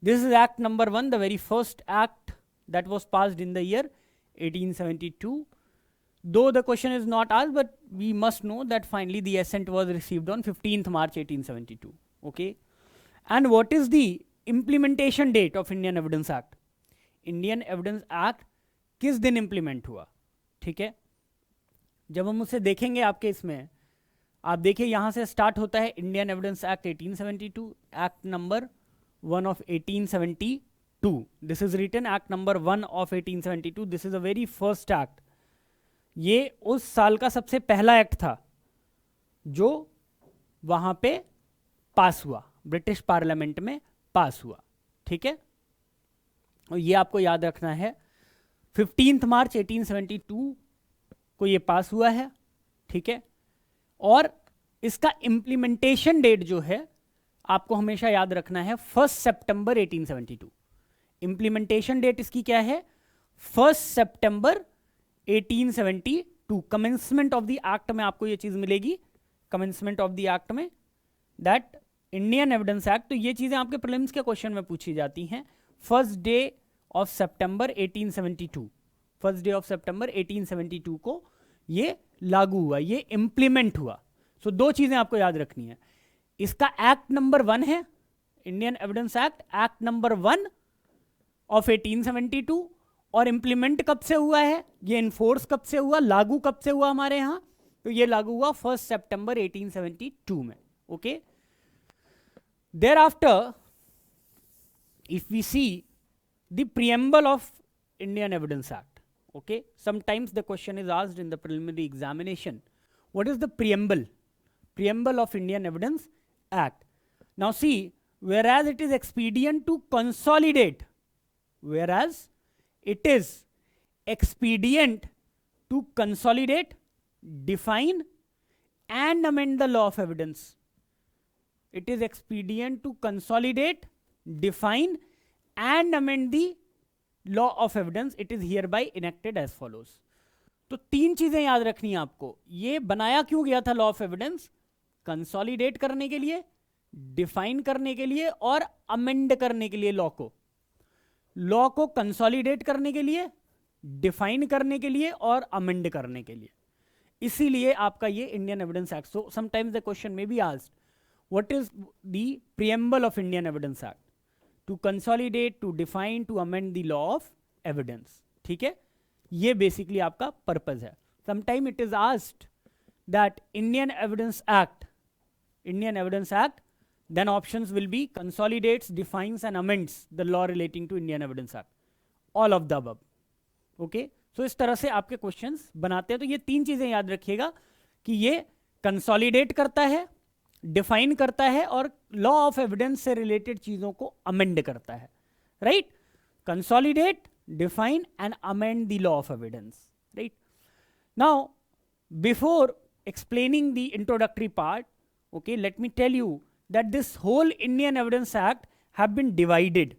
This is Act number 1, the very first act that was passed in the year 1872. Though the question is not asked, but we must know that finally the assent was received on 15th March 1872. Okay. And what is the implementation date of Indian Evidence Act? Indian Evidence Act किस दिन implement हुआ? ठीक है, जब हम उसे देखेंगे आपके इसमें, आप देखिए यहाँ से स्टार्ट होता है Indian evidence act 1872, act number 1 of 1872. This is written act number 1 of 1872. This is a very first act. ये उस साल का सबसे पहला एक्ट था जो वहां पे पास हुआ, ब्रिटिश पार्लियामेंट में पास हुआ. ठीक है, और ये आपको याद रखना है 15 मार्च 1872 को ये पास हुआ है. ठीक है, और इसका इम्प्लीमेंटेशन डेट जो है आपको हमेशा याद रखना है 1 सितंबर 1872. इम्प्लीमेंटेशन डेट इसकी क्या है? 1 सितंबर 1872. कमेंसमेंट ऑफ द एक्ट में आपको ये चीज मिलेगी, कमेंसमेंट ऑफ द एक्ट में, दैट इंडियन एविडेंस एक्ट. तो ये चीजें आपके प्रीलिम्स के क्वेश्चन में पूछी जाती हैं. First day of September 1872, first day of September 1872 को ये लागू हुआ, ये इंप्लीमेंट हुआ. सो दो चीजें आपको याद रखनी है. इसका एक्ट नंबर 1 है Indian evidence act, act number 1 of 1872. और इंप्लीमेंट कब से हुआ है, ये इन्फोर्स कब से हुआ, लागू कब से हुआ हमारे यहां? तो ये लागू हुआ 1 सितंबर 1872 में. Okay, there after if we see the preamble of Indian evidence act. Okay, sometimes the question is asked in the preliminary examination, what is the preamble of Indian Evidence Act? Now see, whereas it is expedient to consolidate, whereas it is expedient to consolidate, define and amend the law of evidence. It is expedient to consolidate, define and amend the law of evidence. It is hereby enacted as follows. तो तीन चीजें याद रखनी है आपको. ये बनाया क्यों गया था लॉ ऑफ एविडेंस? कंसोलिडेट करने के लिए, डिफाइन करने के लिए और अमेंड करने के लिए. लॉ को कंसोलिडेट करने के लिए, डिफाइन करने के लिए और अमेंड करने के लिए. इसीलिए आपका ये Indian evidence act. So sometimes the question may be asked, what is the preamble of Indian evidence act? To consolidate, to define, to amend the law of evidence. ठीक है, ये बेसिकली आपका पर्पज है. Sometime it is asked that Indian evidence act, then options will be consolidates, defines and amends the law relating to Indian Evidence Act. All of the above. Okay, so इस तरह से आपके questions बनाते हैं. तो ये तीन चीजें याद रखिएगा कि ये कंसोलिडेट करता है, डिफाइन करता है और लॉ ऑफ एविडेंस से रिलेटेड चीजों को अमेंड करता है. Right, consolidate, define and amend the law of evidence. Right, now before explaining the introductory part, okay, let me tell you that this whole Indian Evidence Act have been divided,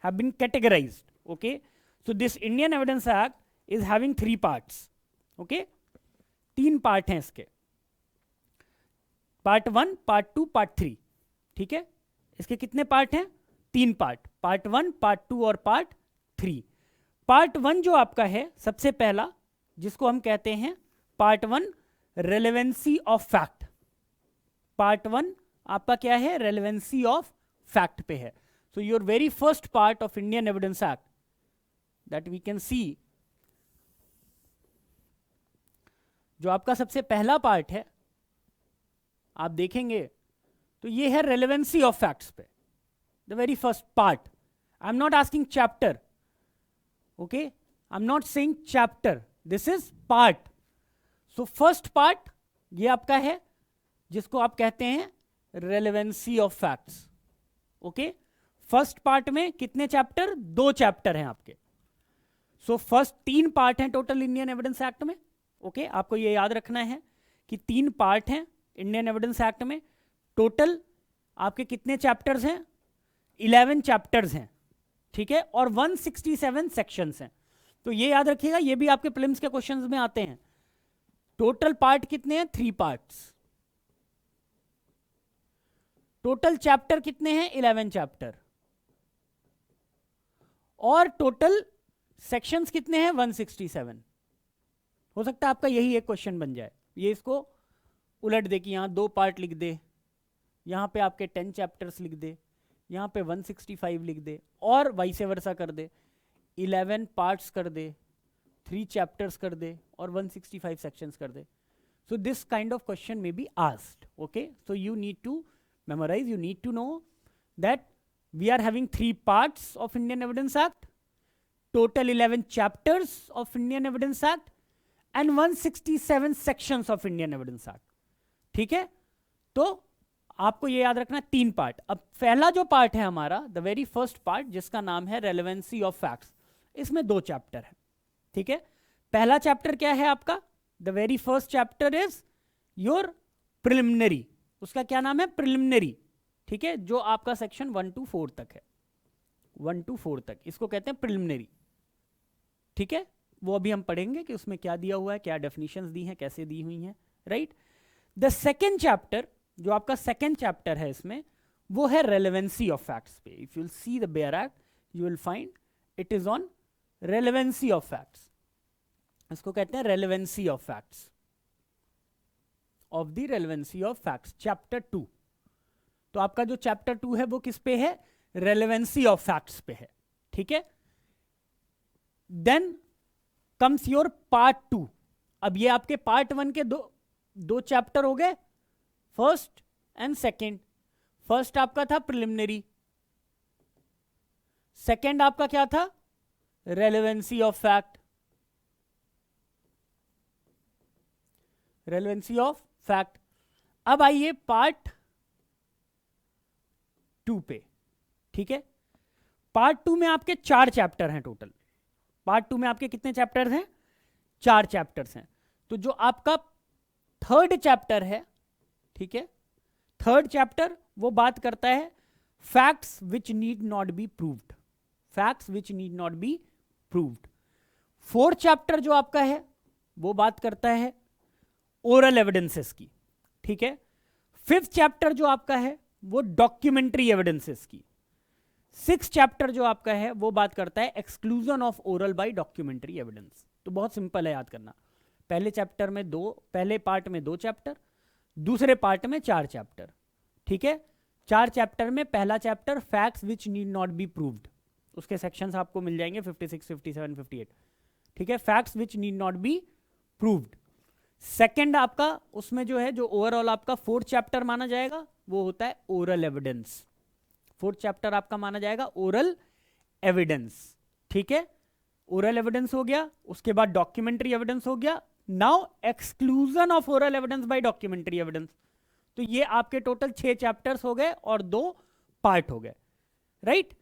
have been categorized. Okay, so this Indian Evidence Act is having 3 parts. Okay, 3 part हैं इसके, part 1, part 2, part 3. ठीक है, इसके कितने part हैं? 3 part, part 1, part 2 और part 3. Part 1 जो आपका है सबसे पहला, जिसको हम कहते हैं part 1 relevancy of fact. Part 1 आपका क्या है? रेलेवेंसी ऑफ फैक्ट पे है. So your very first part of Indian evidence act that we can see, जो आपका सबसे पहला पार्ट है, आप देखेंगे तो ये है रेलेवेंसी ऑफ फैक्ट्स पे. The very first part. I am not asking chapter. Okay, I am not saying chapter, this is part. So first part ये आपका है, जिसको आप कहते हैं relevancy of facts. Okay, first part में कितने चैप्टर? 2 चैप्टर हैं आपके. सो फर्स्ट 3 पार्ट हैं टोटल इंडियन एविडेंस एक्ट में. ओके, आपको ये याद रखना है कि 3 पार्ट हैं इंडियन एविडेंस एक्ट में. टोटल आपके कितने चैप्टर्स हैं? 11 चैप्टर्स हैं. ठीक है, और 167 सेक्शंस हैं. तो ये याद रखिएगा, ये भी आपके प्रीलिम्स के क्वेश्चंस में आते हैं. टोटल पार्ट कितने हैं? 3 पार्ट्स. टोटल चैप्टर कितने हैं? 11 चैप्टर. और टोटल सेक्शंस कितने हैं 167। हो सकता है आपका यही एक क्वेश्चन बन जाए, ये इसको उलट दे कि यहाँ 2 पार्ट लिख दे, यहाँ पे आपके 10 चैप्टर्स लिख दे, यहाँ पे 165 लिख दे, और वाइस वर्सा कर दे, 11 पार्ट्स कर दे, 3 चैप्टर्स कर दे, और 165 सेक्शंस कर दे. So this kind of question may be asked. Okay, so you need to memorize, you need to know that we are having 3 parts of Indian Evidence Act, total 11 chapters of Indian Evidence Act, and 167 sections of Indian Evidence Act. ठीक है, तो आपको ये याद रखना 3 part. अब पहला जो पार्ट है हमारा, द वेरी फर्स्ट पार्ट, जिसका नाम है रेलेवेंसी ऑफ फैक्ट्स, इसमें 2 चैप्टर है. ठीक है, पहला चैप्टर क्या है आपका, the very first chapter is your preliminary. उसका क्या नाम है, प्रिलिमिनरी. ठीक है, जो आपका सेक्शन 1 to 4 तक है, 1 to 4 तक, इसको कहते हैं प्रिलिमिनरी. ठीक है, वो अभी हम पढ़ेंगे कि उसमें क्या दिया हुआ है, क्या डेफिनेशंस दी हैं, कैसे दी हुई हैं. राइट, द सेकेंड चैप्टर, जो आपका सेकेंड चैप्टर है इसमें, वो है रेलेवेंसी ऑफ फैक्ट्स पे. If you will see the bare act, you will find it is on relevancy of facts. इसको कहते हैं relevancy of facts, of the relevancy of facts, chapter 2. तो आपका जो चैप्टर 2 है वो किस पे है, रेलेवेंसी ऑफ फैक्ट्स पे है. ठीक है, देन कम्स योर पार्ट 2. अब ये आपके पार्ट 1 के दो चैप्टर हो गए, फर्स्ट एंड सेकेंड. फर्स्ट आपका था प्रिलिमिनरी, सेकेंड आपका क्या था, relevancy of fact, relevancy of fact. अब आइए पार्ट 2 पे. ठीक है, पार्ट 2 में आपके 4 चैप्टर हैं टोटल. पार्ट 2 में आपके कितने चैप्टर्स हैं, 4 चैप्टर्स हैं. तो जो आपका थर्ड चैप्टर है, ठीक है, थर्ड चैप्टर वो बात करता है facts which need not be proved, facts which need not be proved. Fourth chapter जो आपका है वो बात करता है ओरल एविडेंसेस की. ठीक है, फिफ्थ चैप्टर जो आपका है वो डॉक्यूमेंट्री एविडेंसेस की. सिक्स्थ चैप्टर जो आपका है वो बात करता है exclusion of oral by documentary evidence. तो बहुत सिंपल है याद करना, पहले चैप्टर में पहले पार्ट में 2 चैप्टर, दूसरे पार्ट में 4 चैप्टर. ठीक है, 4 चैप्टर में पहला chapter facts which need not be proved, उसके सेक्शंस आपको मिल जाएंगे 56, 57, 58. ठीक है, facts which need not be proved. Second आपका उसमें जो है, जो ओवरऑल आपका 4th चैप्टर माना जाएगा वो होता है ओरल एविडेंस. 4th चैप्टर आपका माना जाएगा ओरल एविडेंस. ठीक है, ओरल एविडेंस हो गया, उसके बाद डॉक्यूमेंट्री एविडेंस हो गया. Now exclusion of oral evidence bye documentary evidence. तो ये आपके टोटल 6 चैप्टर्स हो गए और 2 पार्ट हो गए. राइट,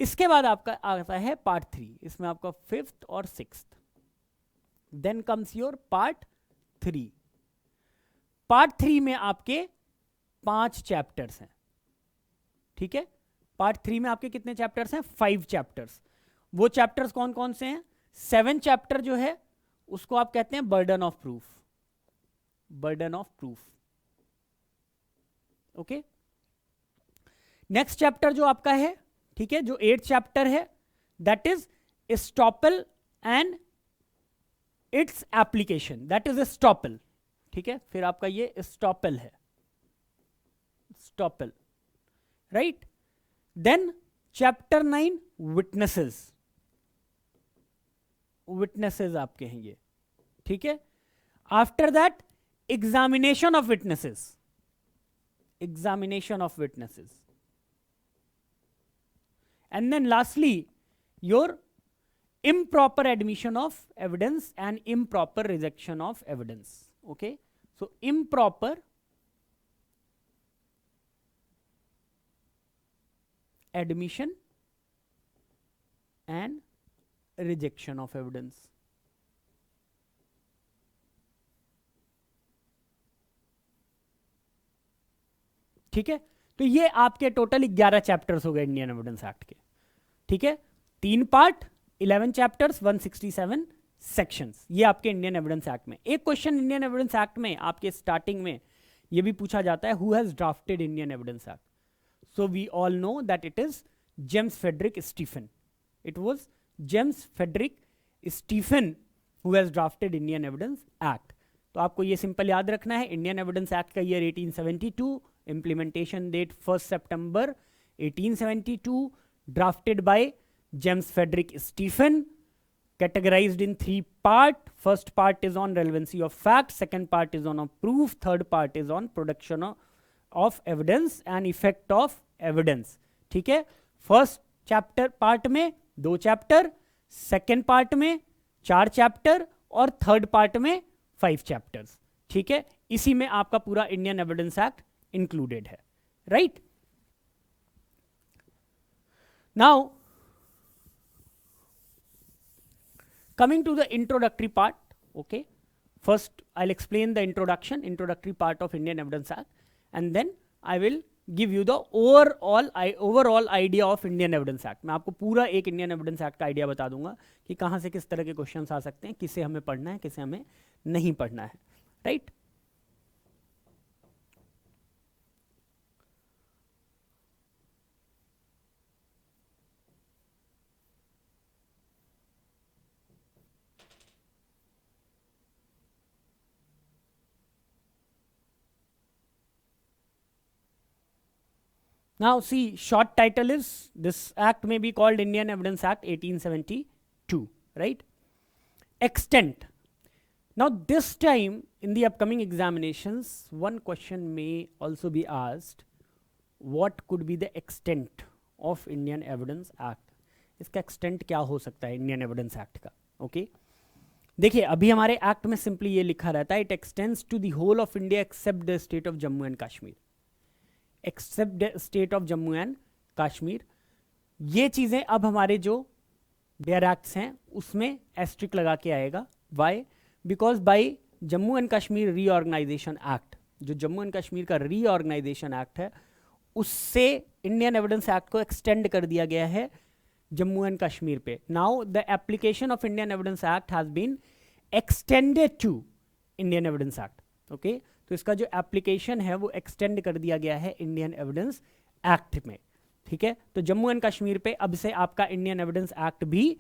इसके बाद आपका आता है पार्ट 3, इसमें आपका 5th और 6th. Then comes your part 3. Part 3 में आपके 5 चैप्टर्स हैं. ठीक है, पार्ट 3 में आपके कितने चैप्टर्स हैं, 5 चैप्टर्स. वो चैप्टर्स कौन कौन से हैं, 7 चैप्टर जो है उसको आप कहते हैं burden of proof, burden of proof. Okay, next chapter जो आपका है, ठीक है, जो 8th चैप्टर है, that is estoppel and its application, that is estoppel. ठीक है, फिर आपका ये एस्टॉपल है, estoppel. Right, then chapter 9 witnesses, witnesses आपके हैं ये. ठीक है, after that examination of witnesses, examination of witnesses, and then lastly your improper admission of evidence and improper rejection of evidence. Okay, so improper admission and rejection of evidence. ठीक है, तो ये आपके टोटल 11 चैप्टर्स हो गए Indian evidence act के. ठीक है, 3 पार्ट, 11 चैप्टर्स, 167 सेक्शंस, ये आपके इंडियन एविडेंस एक्ट में. एक क्वेश्चन इंडियन एविडेंस एक्ट में आपके स्टार्टिंग में ये भी पूछा जाता है, who has drafted Indian evidence act. So we all know that it is James Frederick Stephen. It was James Frederick Stephen who has drafted Indian Evidence Act. तो आपको ये सिंपल याद रखना है, इंडियन एविडेंस एक्ट का year 1872, implementation date 1 सितंबर 1872, drafted by James Frederick Stephen, categorized in 3 parts. First part is on relevancy of fact, second part is on a proof, third part is on production of evidence and effect of evidence. ठीक है, first chapter part में 2 chapter, second part में 4 chapter और third part में 5 chapters. ठीक है, इसी में आपका पूरा इंडियन एविडेंस एक्ट इंक्लूडेड है. Right, now coming to the introductory part. Okay, first I'll explain the introductory part of Indian Evidence Act, and then I will give you the overall idea of Indian Evidence Act. मैं आपको पूरा एक Indian Evidence Act का idea बता दूंगा कि कहाँ से किस तरह के क्वेश्चंस आ सकते हैं, किसे हमें पढ़ना है, किसे हमें नहीं पढ़ना है. Right, now see, short title is, this act may be called Indian Evidence Act 1872, right? Extent. Now this time in the upcoming examinations, one question may also be asked, what could be the extent of Indian Evidence Act? इसका extent क्या हो सकता है Indian Evidence Act का? Okay, देखिए अभी हमारे act में सिंपली ये लिखा रहता है, it extends to the whole of India except the state of Jammu and Kashmir. Except state of Jammu and Kashmir. ये चीज़ें अब हमारे जो बेयर एक्ट्स हैं उसमें एस्ट्रिक लगा के आएगा. Why? Because by Jammu and Kashmir reorganisation act, जो जम्मू एंड कश्मीर का रीऑर्गेनाइजेशन एक्ट है, उससे इंडियन एविडेंस एक्ट को एक्सटेंड कर दिया गया है जम्मू एंड कश्मीर पे. Now the application of Indian evidence act has been extended to Indian evidence act. Okay, तो इसका जो एप्लीकेशन है वो एक्सटेंड कर दिया गया है इंडियन एविडेंस एक्ट में. ठीक है, तो जम्मू एंड कश्मीर पे अब से आपका इंडियन एविडेंस एक्ट भी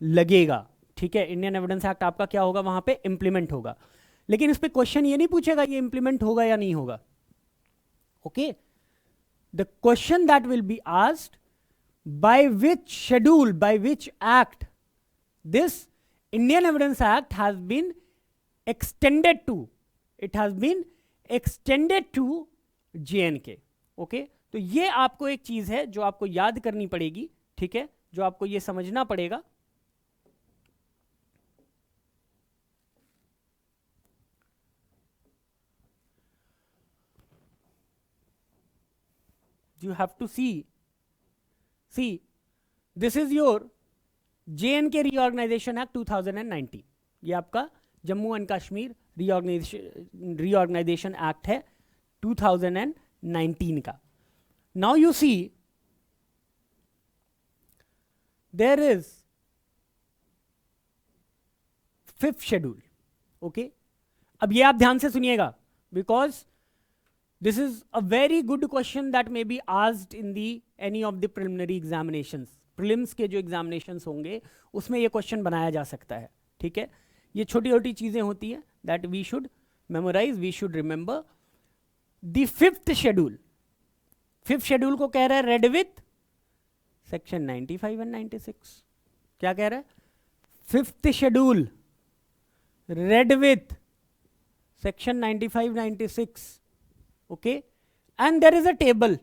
लगेगा. ठीक है, इंडियन एविडेंस एक्ट आपका क्या होगा, वहां पे इंप्लीमेंट होगा. लेकिन इस पे क्वेश्चन ये नहीं पूछेगा ये इंप्लीमेंट होगा या नहीं होगा. Okay, the question that will be asked, by which schedule, by which act this Indian evidence act has been extended to, it has been extended to JNK. Okay, तो ये आपको एक चीज है जो आपको याद करनी पड़ेगी. ठीक है, जो आपको ये समझना पड़ेगा. you have to see this is your JNK Reorganization Act 2019. ये आपका Jammu and Kashmir reorganisation act है 2019 का. Now you see there is 5th schedule. Okay, अब ये आप ध्यान से सुनिएगा, because this is a very good question that may be asked in the any of the preliminary examinations. Prelims के जो एग्जामिनेशंस होंगे उसमें ये क्वेश्चन बनाया जा सकता है. ठीक है, ये छोटी छोटी चीजें होती हैं that we should memorise, we should remember. The 5th schedule, 5th schedule को कह रहा है रेड विथ सेक्शन 95 एंड 96. क्या कह रहा है? 5th schedule read with section 95, 96. Okay, and there is a table,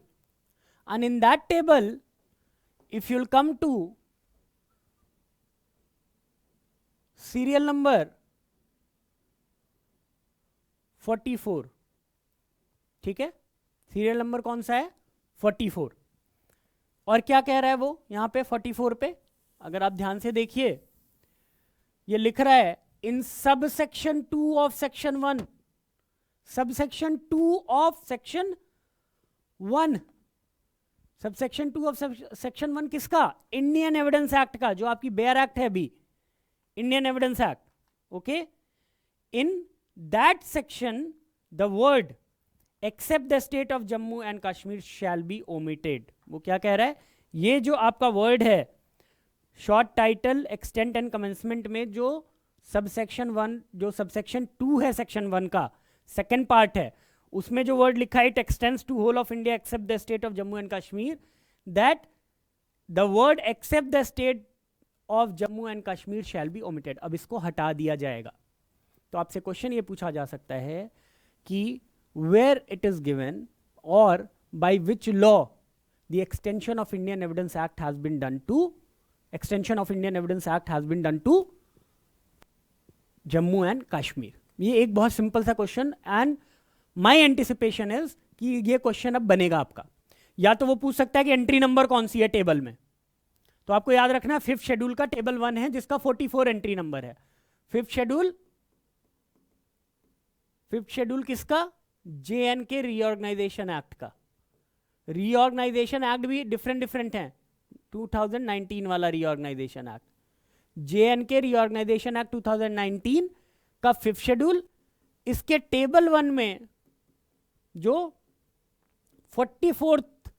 and in that table if you'll come to serial number 44. ठीक है, सीरियल नंबर कौन सा है? 44. और क्या कह रहा है वो यहां पे 44 पे? अगर आप ध्यान से देखिए, ये लिख रहा है इन sub section 2 of section 1, sub section 2 of section 1, sub section 2 of section 1 किसका? इंडियन एविडेंस एक्ट का, जो आपकी बेयर एक्ट है अभी, Indian evidence act. Okay, in that section the word except the state of Jammu and Kashmir shall be omitted. वो क्या कह रहा है? ये जो आपका वर्ड है short title, extent and commencement में जो सबसेक्शन 1, जो सबसेक्शन 2 है सेक्शन 1 का सेकेंड पार्ट है, उसमें जो वर्ड लिखा है it extends to whole of India except the state of Jammu and Kashmir, that the word except the state of Jammu and Kashmir shall be omitted. अब इसको हटा दिया जाएगा। तो आपसे क्वेश्चन ये पूछा जा सकता है कि वेयर इट इज गिवन और by which law the extension of Indian evidence act has been done to, extension of Indian Evidence Act has been done to Jammu and Kashmir. ये एक बहुत सिंपल सा question and my anticipation is कि ये question अब बनेगा आपका। या तो वो पूछ सकता है कि एंट्री नंबर कौन सी है टेबल में, तो आपको याद रखना 5th शेड्यूल का टेबल 1 है जिसका 44 एंट्री नंबर है। 5th शेड्यूल किसका? JNK रीऑर्गेनाइजेशन एक्ट का। रीऑर्गेनाइजेशन एक्ट भी डिफरेंट हैं, 2019 वाला reorganisation act, JNK reorganisation act 2019 का 5th शेड्यूल, इसके टेबल 1 में जो 44th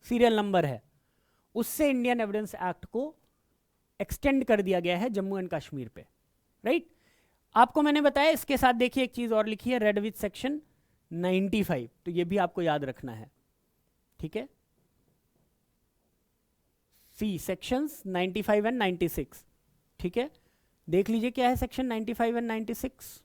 सीरियल नंबर है उससे इंडियन एविडेंस एक्ट को एक्सटेंड कर दिया गया है जम्मू एंड कश्मीर पे, राइट। आपको मैंने बताया, इसके साथ देखिए एक चीज और लिखी है, रेड विथ सेक्शन 95, तो ये भी आपको याद रखना है, ठीक है। सी सेक्शंस 95 एंड 96, ठीक है। देख लीजिए क्या है section 95 and 96।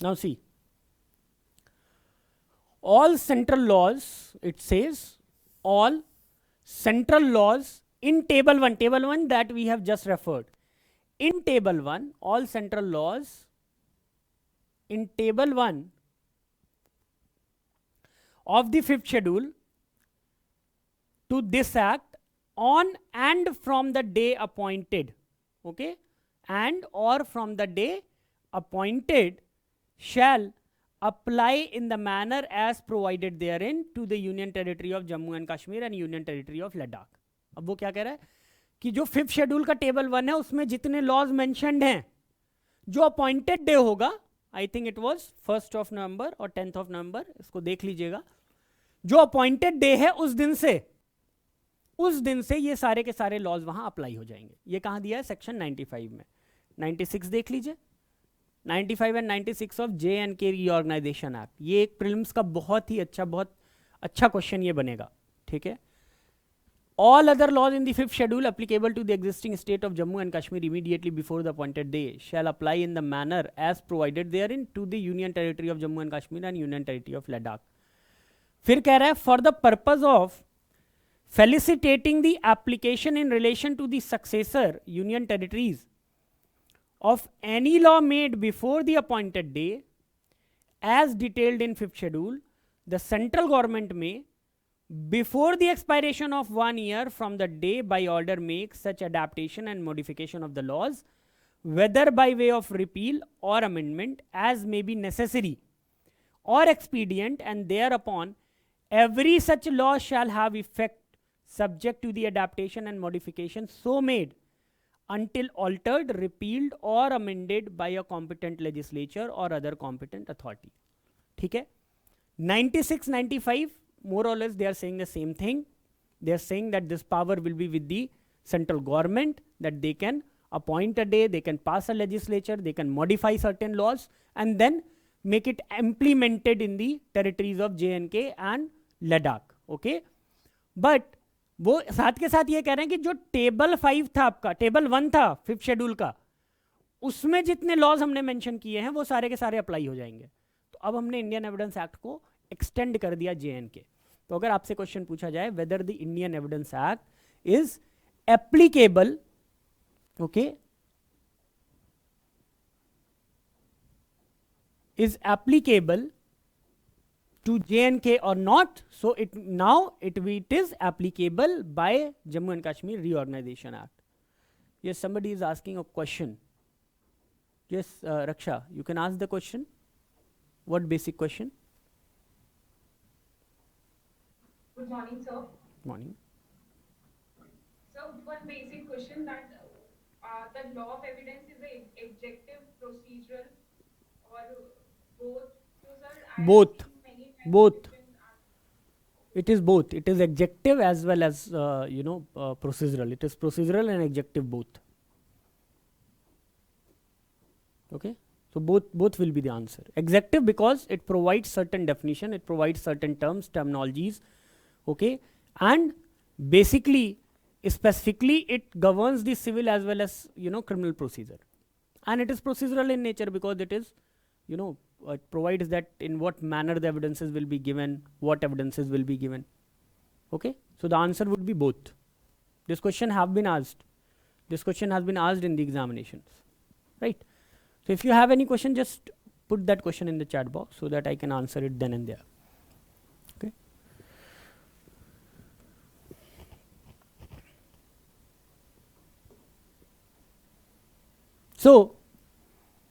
Now see, all central laws, it says all central laws in table 1 that we have just referred, in table 1 all central laws in table 1 of the 5th schedule to this act on and from the day appointed, okay, and or from the day appointed shall apply in the manner as provided therein to the Union Territory of Jammu and Kashmir and Union Territory of Ladakh। अब वो क्या कह रहा है कि जो 5th schedule का table 1 है उसमें जितने लॉज मेंशन्ड हैं, जो अपॉइंटेड डे होगा, I think it was 1st of November और 10th ऑफ नवंबर, इसको देख लीजिएगा, जो अपॉइंटेड डे है उस दिन से ये सारे के सारे लॉज वहां अप्लाई हो जाएंगे। ये कहां दिया है? सेक्शन 95 में। 96 देख लीजिए, 95 and 96 of JNK reorganisation act. ये एक प्रीलिम्स का बहुत अच्छा क्वेश्चन ये बनेगा, ठीक है। All other laws in the 5th schedule applicable to the existing state of Jammu and Kashmir immediately before the appointed day shall apply in the manner as provided therein to the Union Territory of Jammu and Kashmir and Union Territory of Ladakh। फिर कह रहा है for the purpose of felicitating the application in relation to the successor Union Territories of any law made before the appointed day as detailed in 5th schedule, the central government may, before the expiration of 1 year from the day by order, make such adaptation and modification of the laws, whether by way of repeal or amendment, as may be necessary or expedient, and thereupon every such law shall have effect subject to the adaptation and modification so made until altered, repealed or amended by a competent legislature or other competent authority। ठीक है। 96, 95 more or less they are saying the same thing. They are saying that this power will be with the central government, that they can appoint a day, they can pass a legislature, they can modify certain laws and then make it implemented in the territories of JNK and Ladakh, okay। But वो साथ के साथ ये कह रहे हैं कि जो टेबल 5 था आपका, टेबल 1 था 5th शेड्यूल का, उसमें जितने लॉज हमने मेंशन किए हैं वो सारे के सारे अप्लाई हो जाएंगे। तो अब हमने इंडियन एविडेंस एक्ट को एक्सटेंड कर दिया JNK। तो अगर आपसे क्वेश्चन पूछा जाए whether the Indian evidence act is applicable, okay, is applicable to JNK or not, so it is applicable by Jammu and Kashmir Reorganization Act. Yes, somebody is asking a question. Yes, Raksha, you can ask the question. What basic question? Good morning, sir. Morning. So one basic question that law of evidence is a objective procedural or both? So sir, I have Both. seen many times Both. questions asked. It is both. It is adjective as well as procedural. It is procedural and adjective both. Okay, so both will be the answer. Adjective because it provides certain definition, it provides certain terms, terminologies. Okay, and basically, specifically, it governs the civil as well as criminal procedure, and it is procedural in nature because it is it provides that in what manner the evidences will be given, what evidences will be given. Okay, so the answer would be both. This question have been asked. This question has been asked in the examinations, right? So if you have any question, just put that question in the chat box so that I can answer it then and there. Okay. So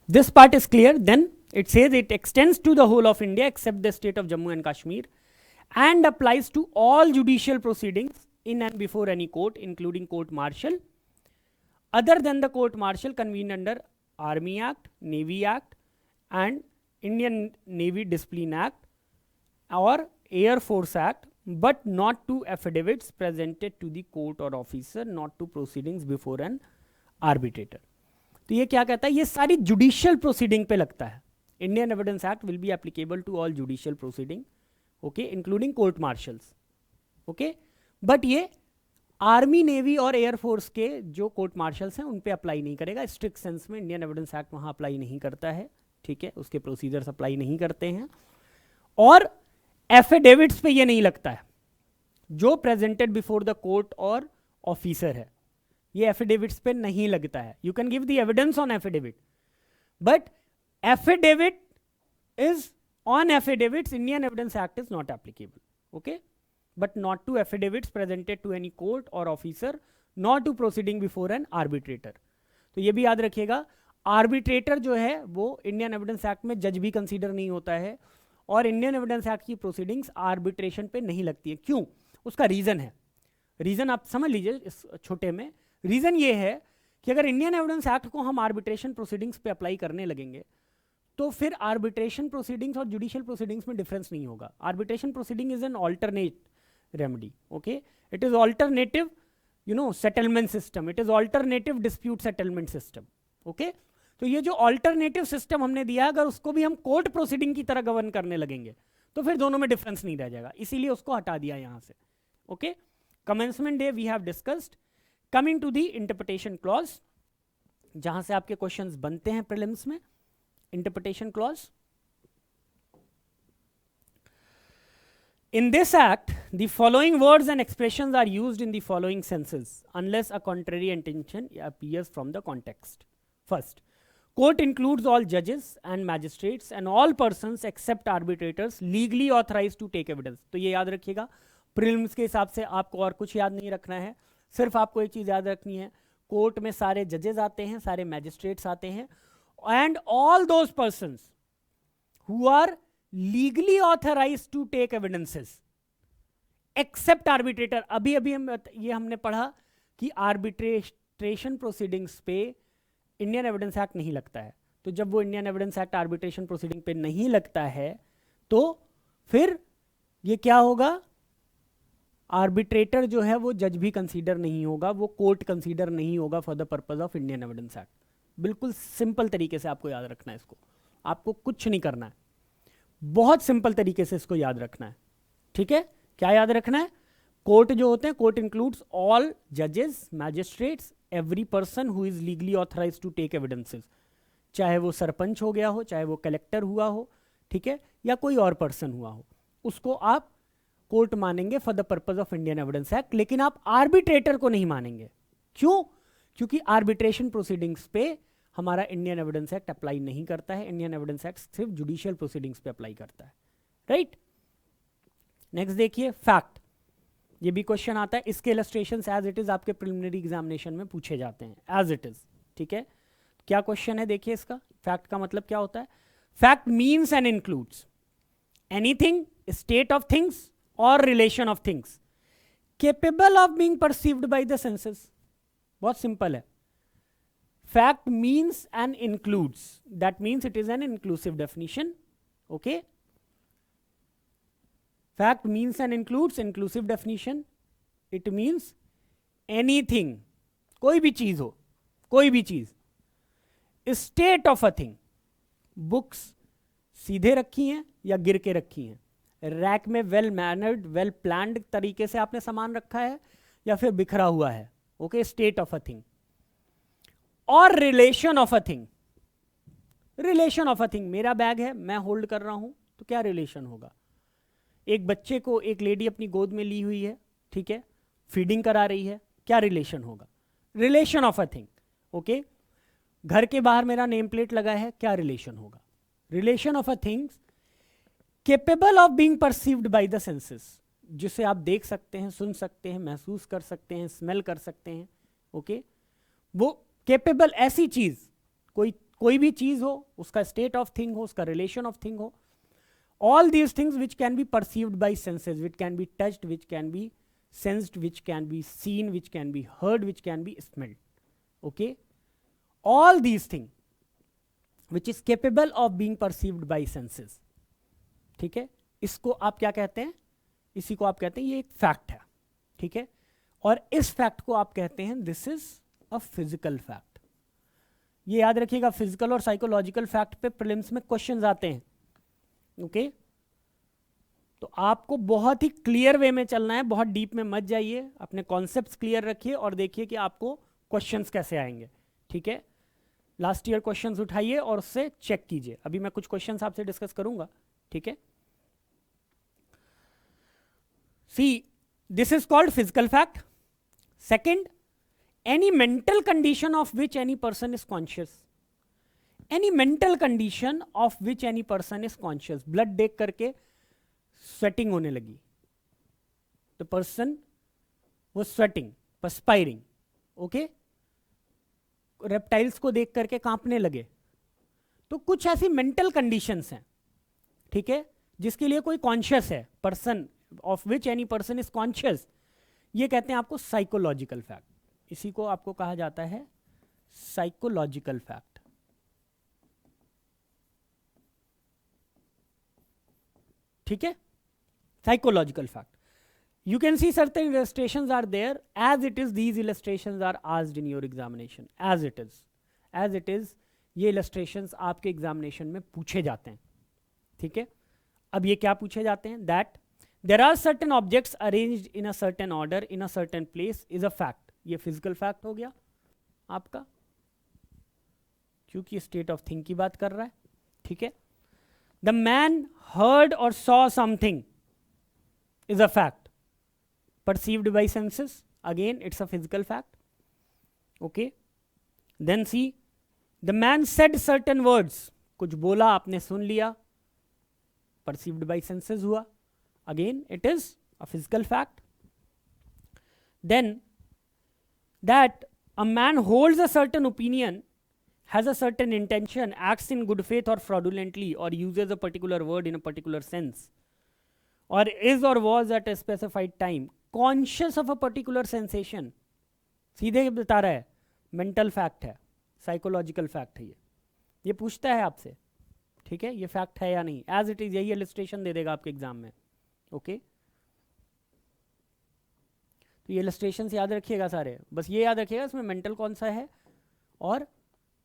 this part is clear. Then it says it extends to the whole of India except the state of Jammu and Kashmir and applies to all judicial proceedings in and before any court, including court martial, other than the court martial convened under Army Act, Navy Act, and Indian Navy Discipline Act or Air Force Act, but not to affidavits presented to the court or officer, not to proceedings before an arbitrator. तो ये क्या कहता है, ये सारी judicial proceeding पे लगता है. Indian evidence act will be applicable to all judicial proceeding, okay, including court martials. Okay, but ये आर्मी, नेवी और एयरफोर्स के जो कोर्ट मार्शल्स हैं उन पे अप्लाई नहीं करेगा. स्ट्रिक्ट सेंस में इंडियन एविडेंस एक्ट वहाँ अप्लाई नहीं करता है, ठीक है, उसके प्रोसीजर्स अप्लाई नहीं करते हैं. और एफिडेविट्स पे ये नहीं लगता है जो प्रेजेंटेड बिफोर द कोर्ट और ऑफिसर है, ये एफिडेविट्स पे नहीं लगता है. You can give the evidence on affidavit, but affidavit is on affidavits Indian evidence act is not applicable. Okay, but not to affidavits presented to any court or officer, nor to proceeding before an arbitrator. तो ये भी याद रखिएगा, arbitrator जो है वो Indian evidence act में जज भी कंसीडर नहीं होता है और इंडियन एविडेंस एक्ट की प्रोसीडिंग्स आर्बिट्रेशन पे नहीं लगती है. क्यों? उसका रीजन है. रीजन आप समझ लीजिए इस छोटे में. रीजन ये है कि अगर इंडियन एविडेंस एक्ट को हम आर्बिट्रेशन प्रोसीडिंग्स पे अप्लाई करने लगेंगे तो फिर आर्बिट्रेशन प्रोसीडिंग्स और जुडिशियल प्रोसीडिंग्स में डिफरेंस नहीं होगा. Arbitration proceeding is an alternate remedy. Okay, it is alternative settlement system, it is alternative dispute settlement system. Okay, तो ये जो alternative system हमने दिया, अगर उसको भी हम कोर्ट प्रोसीडिंग की तरह गवर्न करने लगेंगे तो फिर दोनों में डिफरेंस नहीं रह जाएगा, इसीलिए उसको हटा दिया यहां से. Okay, commencement day we have discussed. Coming to the interpretation clause, जहां से आपके क्वेश्चंस बनते हैं प्रीलिम्स में. Interpretation clause, in this act, the following words and expressions are used in the following senses unless a contrary intention appears from the context. First, court includes all judges and magistrates and all persons except arbitrators legally authorized to take evidence. तो ये याद रखिएगा, prelims के हिसाब से आपको और कुछ याद नहीं रखना है, सिर्फ आपको एक चीज याद रखनी है, कोर्ट में सारे जजेस आते हैं, सारे मैजिस्ट्रेट्स आते हैं, and all those persons who are legally authorised to take evidences except arbitrator. अभी ये हमने पढ़ा कि आर्बिट्रेशन प्रोसीडिंग्स पे इंडियन एविडेंस एक्ट नहीं लगता है. तो जब वो Indian evidence act arbitration proceeding पे नहीं लगता है तो फिर ये क्या होगा, आर्बिट्रेटर जो है वो जज भी कंसीडर नहीं होगा, वो कोर्ट कंसीडर नहीं होगा for the purpose of Indian evidence act. बिल्कुल सिंपल तरीके से आपको याद रखना है इसको, आपको कुछ नहीं करना है, बहुत सिंपल तरीके से इसको याद रखना है. ठीक है, क्या याद रखना है? कोर्ट जो होते हैं, कोर्ट इंक्लूड्स ऑल जजेस, magistrates, every person who is legally authorised to take evidences, चाहे वो सरपंच हो गया हो, चाहे वो कलेक्टर हुआ हो, ठीक है, या कोई और पर्सन हुआ हो, उसको आप कोर्ट मानेंगे for the purpose of Indian evidence act. लेकिन आप आर्बिट्रेटर को नहीं मानेंगे. क्यों? क्योंकि आर्बिट्रेशन प्रोसीडिंग्स पे हमारा इंडियन एविडेंस एक्ट अप्लाई नहीं करता है. इंडियन एविडेंस एक्ट सिर्फ जुडिशियल प्रोसीडिंग्स पे अप्लाई करता है. राइट, नेक्स्ट देखिए, फैक्ट. ये भी क्वेश्चन आता है, इसके इलस्ट्रेशंस एज इट इज आपके प्रिलिमिनरी एग्जामिनेशन में पूछे जाते हैं, एज इट इज. ठीक है, क्या क्वेश्चन है देखिए इसका. फैक्ट का मतलब क्या होता है? Fact means and includes anything, state of things और relation of things capable of being perceived by the senses. बहुत सिंपल है. Fact means and includes. That means it is an inclusive definition. Okay? Fact means and includes inclusive definition. It means anything. कोई भी चीज हो, कोई भी चीज. State of a thing. Books सीधे रखी हैं या गिर के रखी हैं. रैक में वेल मैनर्ड वेल प्लान्ड तरीके से आपने सामान रखा है या फिर बिखरा हुआ है. Okay, state of a thing. और relation of a thing. Relation of a thing, मेरा बैग है, मैं होल्ड कर रहा हूं, तो क्या रिलेशन होगा? एक बच्चे को एक लेडी अपनी गोद में ली हुई है, ठीक है, फीडिंग करा रही है, क्या रिलेशन होगा? Relation of a thing. Okay, घर के बाहर मेरा नेम प्लेट लगा है, क्या रिलेशन होगा? Relation of a things capable of being perceived by the senses, जिसे आप देख सकते हैं, सुन सकते हैं, महसूस कर सकते हैं, स्मेल कर सकते हैं. ओके, वो capable, ऐसी चीज, कोई भी चीज हो, उसका स्टेट ऑफ थिंग हो, उसका रिलेशन ऑफ थिंग हो. all these things which can be perceived by senses, which can be touched, which can be sensed, which can be seen, which can be heard, which can be smelled. Okay, all these things which is capable of being perceived by senses. ठीक है, इसको आप क्या कहते हैं? इसी को आप कहते हैं ये एक फैक्ट है. ठीक है, और इस फैक्ट को आप कहते हैं this is a physical fact. ये याद रखिएगा, फिजिकल और साइकोलॉजिकल फैक्ट पे प्रीलिम्स में क्वेश्चंस आते हैं. ओके, तो आपको बहुत ही क्लियर वे में चलना है, बहुत डीप में मत जाइए, अपने कॉन्सेप्ट्स क्लियर रखिए और देखिए कि आपको क्वेश्चंस कैसे आएंगे. ठीक है, लास्ट ईयर क्वेश्चंस उठाइए और उससे चेक कीजिए. अभी मैं कुछ क्वेश्चंस आपसे डिस्कस करूंगा. ठीक है, see, this is called physical fact. Second, any mental condition of which any person is conscious. Any mental condition of which any person is conscious. Blood देख करके sweating होने लगी. The person was sweating, perspiring. Okay? Reptiles को देख करके कांपने लगे. तो कुछ ऐसी mental conditions हैं, ठीक है, जिसके लिए कोई conscious है, person of which any person is conscious. ये कहते हैं आपको साइकोलॉजिकल फैक्ट. इसी को आपको कहा जाता है साइकोलॉजिकल फैक्ट. ठीक है, psychological fact. You can see certain illustrations are there. As it is, these illustrations are asked in your examination. As it is, ये illustrations आपके एग्जामिनेशन में पूछे जाते हैं. ठीक है, अब ये क्या पूछे जाते हैं? That there are certain objects arranged in a certain order in a certain place is a fact. ये physical fact हो गया आपका, क्योंकि state of thing की बात कर रहा है. ठीक है, the man heard or saw something is a fact. Perceived by senses, again it's a physical fact. Okay, then see, the man said certain words. कुछ बोला, आपने सुन लिया, perceived by senses हुआ. Again, it is a physical fact. Then, that a man holds a certain opinion, has a certain intention, acts in good faith or fraudulently, or uses a particular word in a particular sense, or is or was at a specified time conscious of a particular sensation. सीधे बता रहा है, mental fact है, psychological fact है. ये पूछता है आपसे, ठीक है, ये फैक्ट है या नहीं. एज इट इज यही इलस्ट्रेशन दे देगा आपके एग्जाम में. ओके, तो ये इलस्ट्रेशन याद रखिएगा सारे. बस ये याद रखिएगा इसमें मेंटल कौन सा है और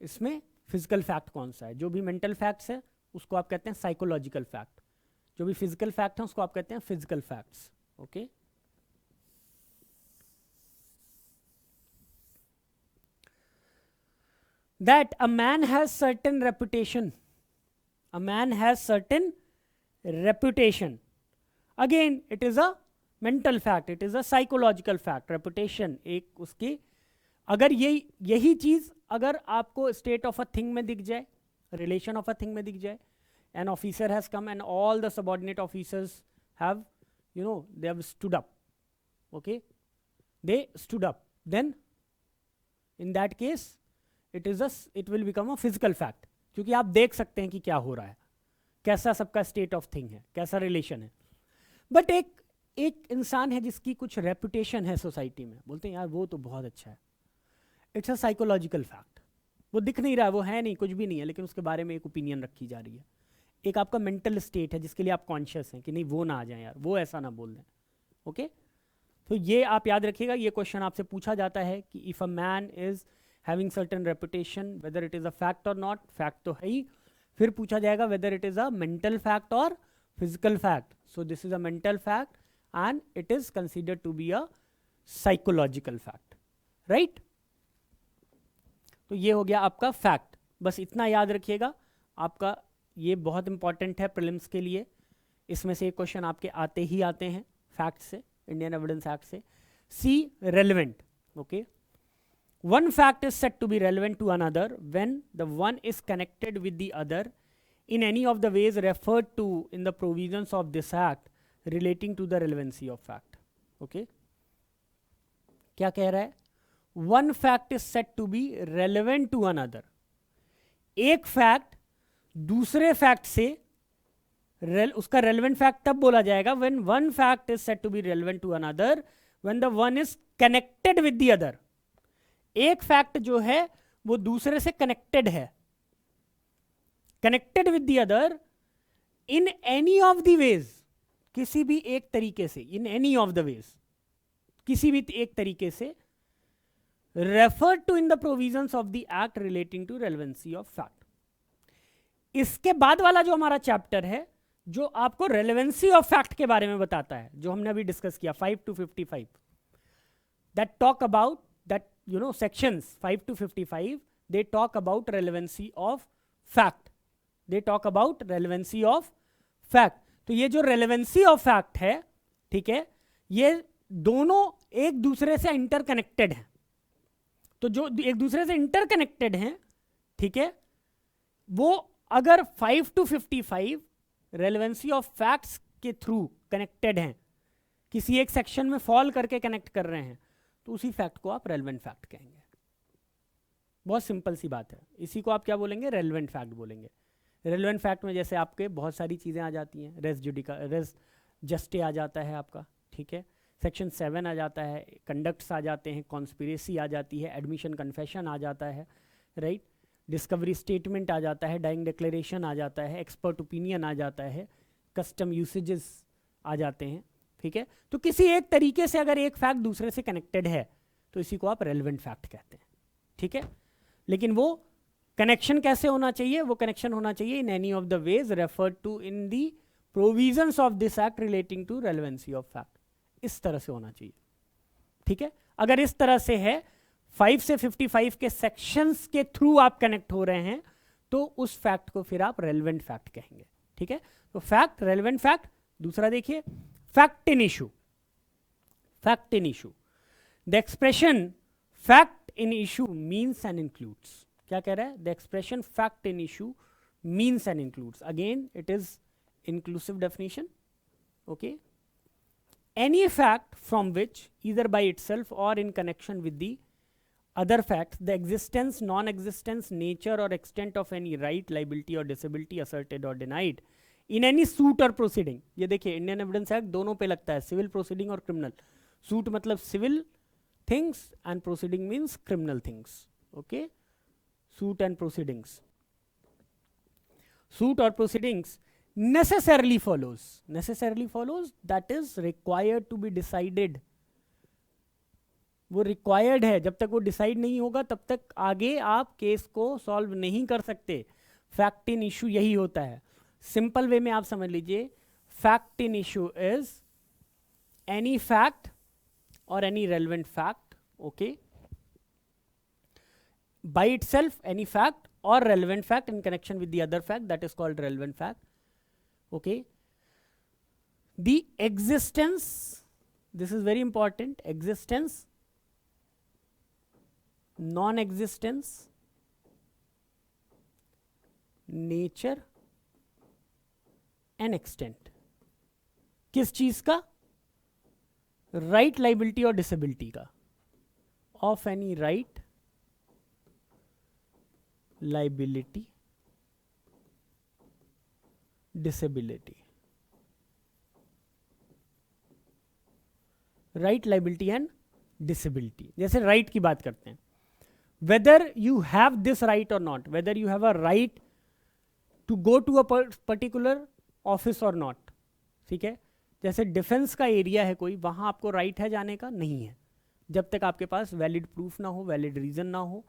इसमें फिजिकल फैक्ट कौन सा है. जो भी मेंटल फैक्ट्स है उसको आप कहते हैं साइकोलॉजिकल फैक्ट. जो भी फिजिकल फैक्ट है उसको आप कहते हैं physical facts. Okay, that a man has certain reputation. A man has certain reputation. Again, it is a mental fact. It is a psychological fact. Reputation एक उसकी, अगर यही चीज अगर आपको state of a thing में दिख जाए, relation of a thing में दिख जाए, an officer has come and all the subordinate officers have, they have stood up. Okay, they stood up. Then, in that case, it will become a physical fact. क्योंकि आप देख सकते हैं कि क्या हो रहा है, कैसा सबका स्टेट ऑफ थिंग है, कैसा रिलेशन है. बट एक एक इंसान है जिसकी कुछ रेपुटेशन है सोसाइटी में, बोलते हैं यार वो तो बहुत अच्छा है, इट्स अ साइकोलॉजिकल फैक्ट, वो दिख नहीं रहा, वो है नहीं, कुछ भी नहीं है, लेकिन उसके बारे में एक ओपिनियन रखी जा रही है। एक आपका मेंटल स्टेट है जिसके लिए आप कॉन्शियस हैं कि नहीं वो ना आ जाए यार, वो ऐसा ना बोल दें। ओके, तो ये आप याद रखिएगा, ये क्वेश्चन आपसे पूछा जाता है कि if a man is having certain reputation whether it is a fact और नॉट, फैक्ट तो है ही, फिर पूछा जाएगा whether it is a mental fact और physical fact. So this is a mental fact and it is considered to be a psychological fact, right. तो ये हो गया आपका फैक्ट, बस इतना याद रखिएगा आपका, ये बहुत इंपॉर्टेंट है प्रीलिम्स के लिए, इसमें से एक क्वेश्चन आपके आते ही आते हैं फैक्ट से, इंडियन एविडेंस एक्ट से। See relevant, okay, one fact is said to be relevant to another when the one is connected with the other in any of the ways referred to in the provisions of this act relating to the relevancy of fact. Okay, क्या कह रहा है, one fact is said to be relevant to another, एक fact दूसरे fact से उसका relevant fact तब बोला जाएगा when one fact is said to be relevant to another when the one is connected with the other, एक fact जो है वो दूसरे से कनेक्टेड है, connected with the other in any of the ways, किसी भी एक तरीके से, in any of the ways, किसी भी एक तरीके से, refer to in the provisions of the act relating to relevancy of fact. इसके बाद वाला जो हमारा चैप्टर है जो आपको रेलेवेंसी ऑफ फैक्ट के बारे में बताता है, जो हमने अभी डिस्कस किया 5 to 55, that talk about that, you know, sections 5 to 55 they talk about relevancy of fact, they talk about relevancy of fact. तो ये जो रेलेवेंसी ऑफ फैक्ट है, ठीक है, ये दोनों एक दूसरे से इंटरकनेक्टेड हैं। तो जो एक दूसरे से इंटरकनेक्टेड हैं, ठीक है, वो अगर 5 to 55 रेलेवेंसी ऑफ फैक्ट्स के थ्रू कनेक्टेड हैं, किसी एक सेक्शन में फॉल करके कनेक्ट कर रहे हैं, तो उसी फैक्ट को आप रेलेवेंट फैक्ट कहेंगे। बहुत सिंपल सी बात है, इसी को आप क्या बोलेंगे, रेलेवेंट फैक्ट बोलेंगे। रेलेवेंट फैक्ट में जैसे आपके बहुत सारी चीज़ें आ जाती हैं, रेस जस्टे आ जाता है आपका, ठीक है, सेक्शन 7 आ जाता है, कंडक्ट्स आ जाते हैं, कॉन्स्पिरेसी आ जाती है, एडमिशन कन्फेशन आ जाता है, राइट, डिस्कवरी स्टेटमेंट आ जाता है, डाइंग डिक्लेरेशन आ जाता है, एक्सपर्ट ओपिनियन आ जाता है, कस्टम यूसेजेस आ जाते हैं, ठीक है। तो किसी एक तरीके से अगर एक फैक्ट दूसरे से कनेक्टेड है तो इसी को आप रेलेवेंट फैक्ट कहते हैं, ठीक है। लेकिन वो कनेक्शन कैसे होना चाहिए, वो कनेक्शन होना चाहिए in any of the ways referred to in the provisions of this act relating to relevancy of fact, इस तरह से होना चाहिए, ठीक है। अगर इस तरह से है, 5 से 55 के सेक्शंस के थ्रू आप कनेक्ट हो रहे हैं, तो उस फैक्ट को फिर आप रेलेवेंट फैक्ट कहेंगे, ठीक है। तो फैक्ट, रेलेवेंट फैक्ट। दूसरा देखिए, fact in issue, fact in issue, the expression fact in issue means and includes, क्या कह रहा है, the expression fact in issue means and includes, again it is inclusive definition, okay, any fact from which either by itself or in connection with the other facts the existence, non-existence, nature or extent of any right, liability or disability asserted or denied in any suit or proceeding। ये देखिए Indian evidence act दोनों पे लगता है, civil proceeding और criminal. Suit मतलब civil things and proceeding means criminal things, okay, suit and proceedings. Suit और proceedings necessarily follows, that is required to be decided, वो required है, जब तक वो डिसाइड नहीं होगा तब तक आगे आप केस को सॉल्व नहीं कर सकते। फैक्ट इन इशू यही होता है, सिंपल वे में आप समझ लीजिए, fact in issue is any fact और any relevant fact, okay, by itself any fact और relevant fact in connection with the other fact, that is called relevant fact, okay. The existence, this is very important, existence, non-existence, nature and extent, किस चीज का, right, liability और disability का, of any right, liability, disability, right, liability and disability. जैसे right की बात करते हैं, whether you have this right और not, whether you have a right to go to a particular office और नॉट, ठीक है। जैसे डिफेंस का एरिया है कोई, वहां आपको राइट है जाने का, नहीं है जब तक आपके पास वैलिड प्रूफ ना हो, वैलिड रीजन ना हो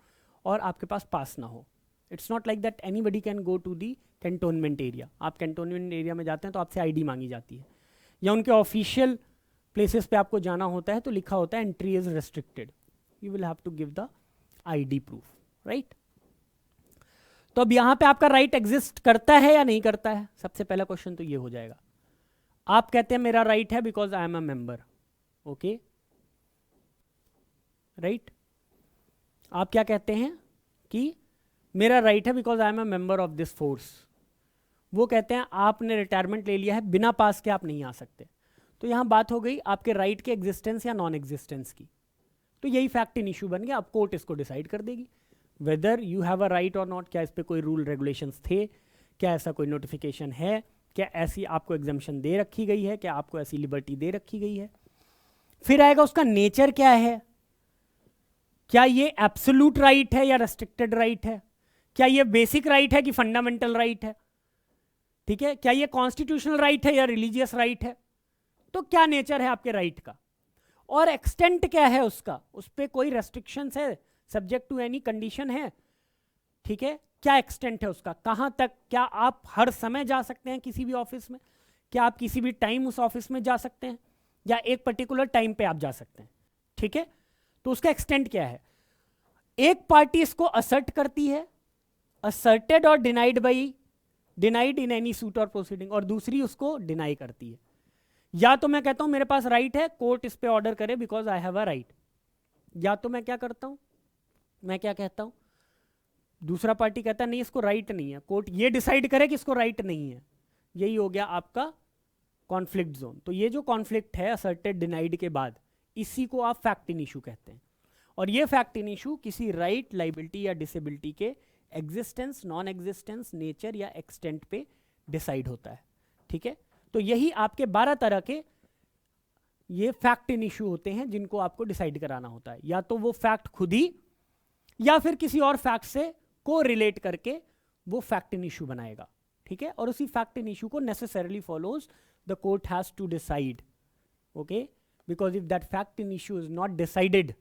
और आपके पास पास ना हो। It's not like that anybody can go to the cantonment area. आप कैंटोनमेंट एरिया में जाते हैं तो आपसे आईडी मांगी जाती है, या उनके ऑफिशियल प्लेसेस पे आपको जाना होता है तो लिखा होता है entry is restricted, you will have to give the ID proof, right. तो अब यहां पे आपका राइट एग्जिस्ट करता है या नहीं करता है, सबसे पहला क्वेश्चन तो ये हो जाएगा। आप कहते हैं मेरा राइट है because I am a member, okay, right. आप क्या कहते हैं कि मेरा राइट है because I am a member of this force. वो कहते हैं आपने रिटायरमेंट ले लिया है, बिना पास के आप नहीं आ सकते। तो यहां बात हो गई आपके राइट के एग्जिस्टेंस या नॉन एग्जिस्टेंस की। तो यही फैक्ट इन इशू बन गया। अब कोर्ट इसको डिसाइड कर देगी weather you have a right और नॉट। क्या इस पे कोई रूल रेगुलेशंस थे, क्या ऐसा कोई नोटिफिकेशन है, क्या ऐसी आपको एग्जम्पशन दे रखी गई है, क्या आपको ऐसी लिबर्टी दे रखी गई है। फिर आएगा उसका नेचर क्या है, क्या ये एब्सोल्यूट राइट है या रेस्ट्रिक्टेड राइट है, क्या ये बेसिक राइट है कि फंडामेंटल राइट है, ठीक है, क्या ये कॉन्स्टिट्यूशनल राइट है या रिलीजियस राइट है। तो क्या नेचर है आपके राइट का, और एक्सटेंट क्या है उसका, उस पर कोई रेस्ट्रिक्शंस है, सब्जेक्ट टू एनी कंडीशन है, ठीक है, क्या एक्सटेंट है उसका, कहां तक, क्या आप हर समय जा सकते हैं किसी भी ऑफिस में, क्या आप किसी भी टाइम उस ऑफिस में जा सकते हैं, या एक पर्टिकुलर टाइम पे आप जा सकते हैं, ठीक है। तो उसका एक्सटेंट क्या है। एक पार्टी इसको असर्ट करती है, असर्टेड और denied by, denied in any suit और प्रोसीडिंग, और दूसरी उसको डिनाई करती है। या तो मैं कहता हूं मेरे पास राइट है, कोर्ट इस पे ऑर्डर करे because I have a right, या तो मैं क्या करता हूं, मैं क्या कहता हूं, दूसरा पार्टी कहता है नहीं इसको राइट नहीं है, कोर्ट ये डिसाइड करे कि इसको राइट नहीं है। यही हो गया आपका कॉन्फ्लिक्ट जोन। तो ये जो कॉन्फ्लिक्ट है असर्टेड डिनाइड के बाद, इसी को आप फैक्ट इन इशू कहते हैं। और ये फैक्ट इन इशू किसी राइट, लाइबिलिटी या डिसेबिलिटी के एग्जिस्टेंस, नॉन एग्जिस्टेंस, नेचर या एक्सटेंट पे डिसाइड होता है, ठीक है। तो यही आपके 12 तरह के ये फैक्ट इन इशू होते हैं जिनको आपको डिसाइड कराना होता है। या तो वो फैक्ट खुद ही, या फिर किसी और फैक्ट से को रिलेट करके वो फैक्ट इन इशू बनाएगा, ठीक है। और उसी फैक्ट इन इशू को necessarily follows the court has to decide, okay, because if that fact in issue is not decided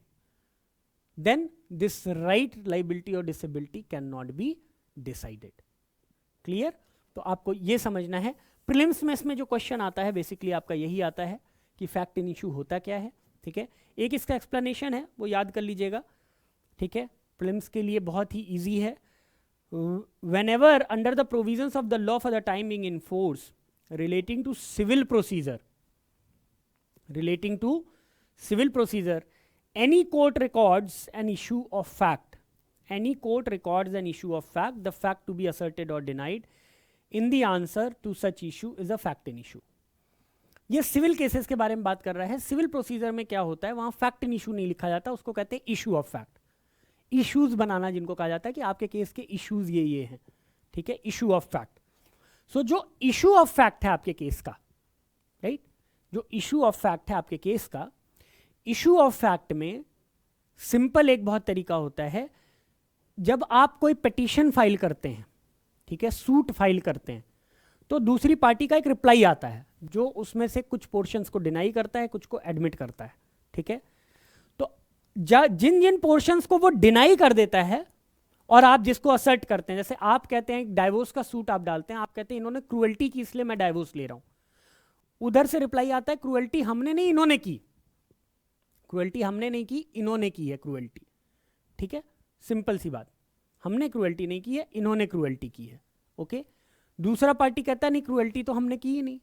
then this right, liability or disability cannot be decided. Clear? तो आपको ये समझना है। प्रीलिम्स में इसमें जो question आता है बेसिकली आपका यही आता है कि फैक्ट इन इशू होता क्या है, ठीक है। एक इसका एक्सप्लेनेशन है वो याद कर लीजिएगा, ठीक है, प्रीलिम्स के लिए बहुत ही इजी है। whenever under the provisions of the law for the time being in force relating to civil procedure, any court records an issue of fact, the fact to be asserted or denied in the answer to such issue is a fact in issue. ये civil cases के बारे में बात कर रहा है। Civil procedure में क्या होता है, वहां फैक्ट इन इशू नहीं लिखा जाता, उसको कहते हैं इशू ऑफ फैक्ट। इश्यूज बनाना जिनको कहा जाता है कि आपके केस के इश्यूज ये हैं, ठीक है, इशू ऑफ फैक्ट। सो जो इशू ऑफ फैक्ट है आपके केस का, राइट, जो इशू ऑफ फैक्ट है आपके केस का, इशू ऑफ फैक्ट में सिंपल एक बहुत तरीका होता है, जब आप कोई पिटीशन फाइल करते हैं, ठीक है, सूट फाइल करते हैं, तो दूसरी पार्टी का एक रिप्लाई आता है जो उसमें से कुछ पोर्शंस को डिनाई करता है, कुछ को एडमिट करता है, ठीक है। तो जिन जिन पोर्शंस को वो डिनाई कर देता है और आप जिसको असर्ट करते हैं, जैसे आप कहते हैं डाइवोर्स का सूट आप डालते हैं, आप कहते हैं इन्होंने क्रूएल्टी की इसलिए मैं डाइवोर्स ले रहा हूं, उधर से रिप्लाई आता है क्रूएल्टी हमने नहीं इन्होंने की, क्रूएल्टी हमने नहीं की इन्होंने की है क्रूएल्टी, ठीक है, सिंपल सी बात, हमने क्रूएल्टी नहीं की है इन्होंने क्रूएल्टी की है, ओके। दूसरा पार्टी कहता नहीं क्रूएल्टी तो हमने की ही नहीं।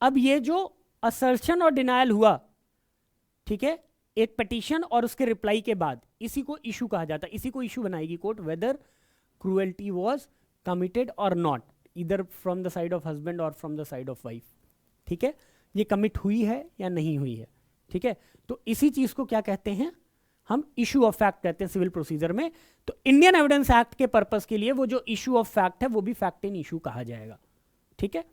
अब ये जो असर्शन और डिनायल हुआ, ठीक है, एक पिटीशन और उसके रिप्लाई के बाद, इसी को इशू कहा जाता है। इसी को इशू बनाएगी court, whether cruelty was committed और नॉट, इधर from the side of husband और from the side of wife, ठीक है, ये कमिट हुई है या नहीं हुई है, ठीक है। तो इसी चीज को क्या कहते हैं, हम इशू ऑफ फैक्ट कहते हैं सिविल प्रोसीजर में। तो इंडियन एविडेंस एक्ट के पर्पस के लिए वो जो इशू ऑफ फैक्ट है वो भी फैक्ट इन इशू कहा जाएगा, ठीक है।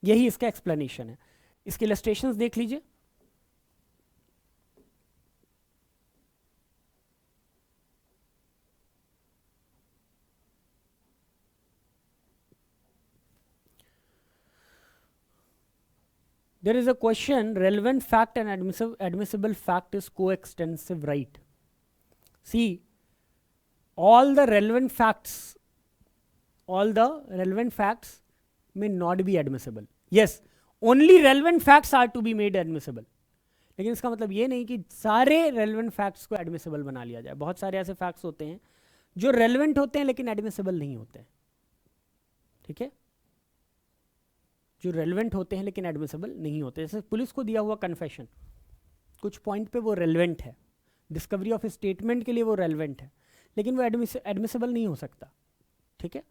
यही इसका एक्सप्लेनेशन है। इसके इलस्ट्रेशंस देख लीजिए। There is a question, relevant fact and admissible fact is coextensive right. See, all the relevant facts may not be admissible. Yes, only relevant facts are to be made admissible. लेकिन इसका मतलब ये नहीं कि सारे relevant facts को admissible बना लिया जाए. बहुत सारे ऐसे facts होते हैं जो relevant होते हैं लेकिन admissible नहीं होते हैं. ठीक है, जो रेलिवेंट होते हैं लेकिन एडमिसिबल नहीं होते. जैसे पुलिस को दिया हुआ कन्फेशन कुछ पॉइंट पे वो रेलिवेंट है, डिस्कवरी ऑफ स्टेटमेंट के लिए वो रेलिवेंट है, लेकिन वो एडमिसिबल नहीं हो सकता. ठीक है,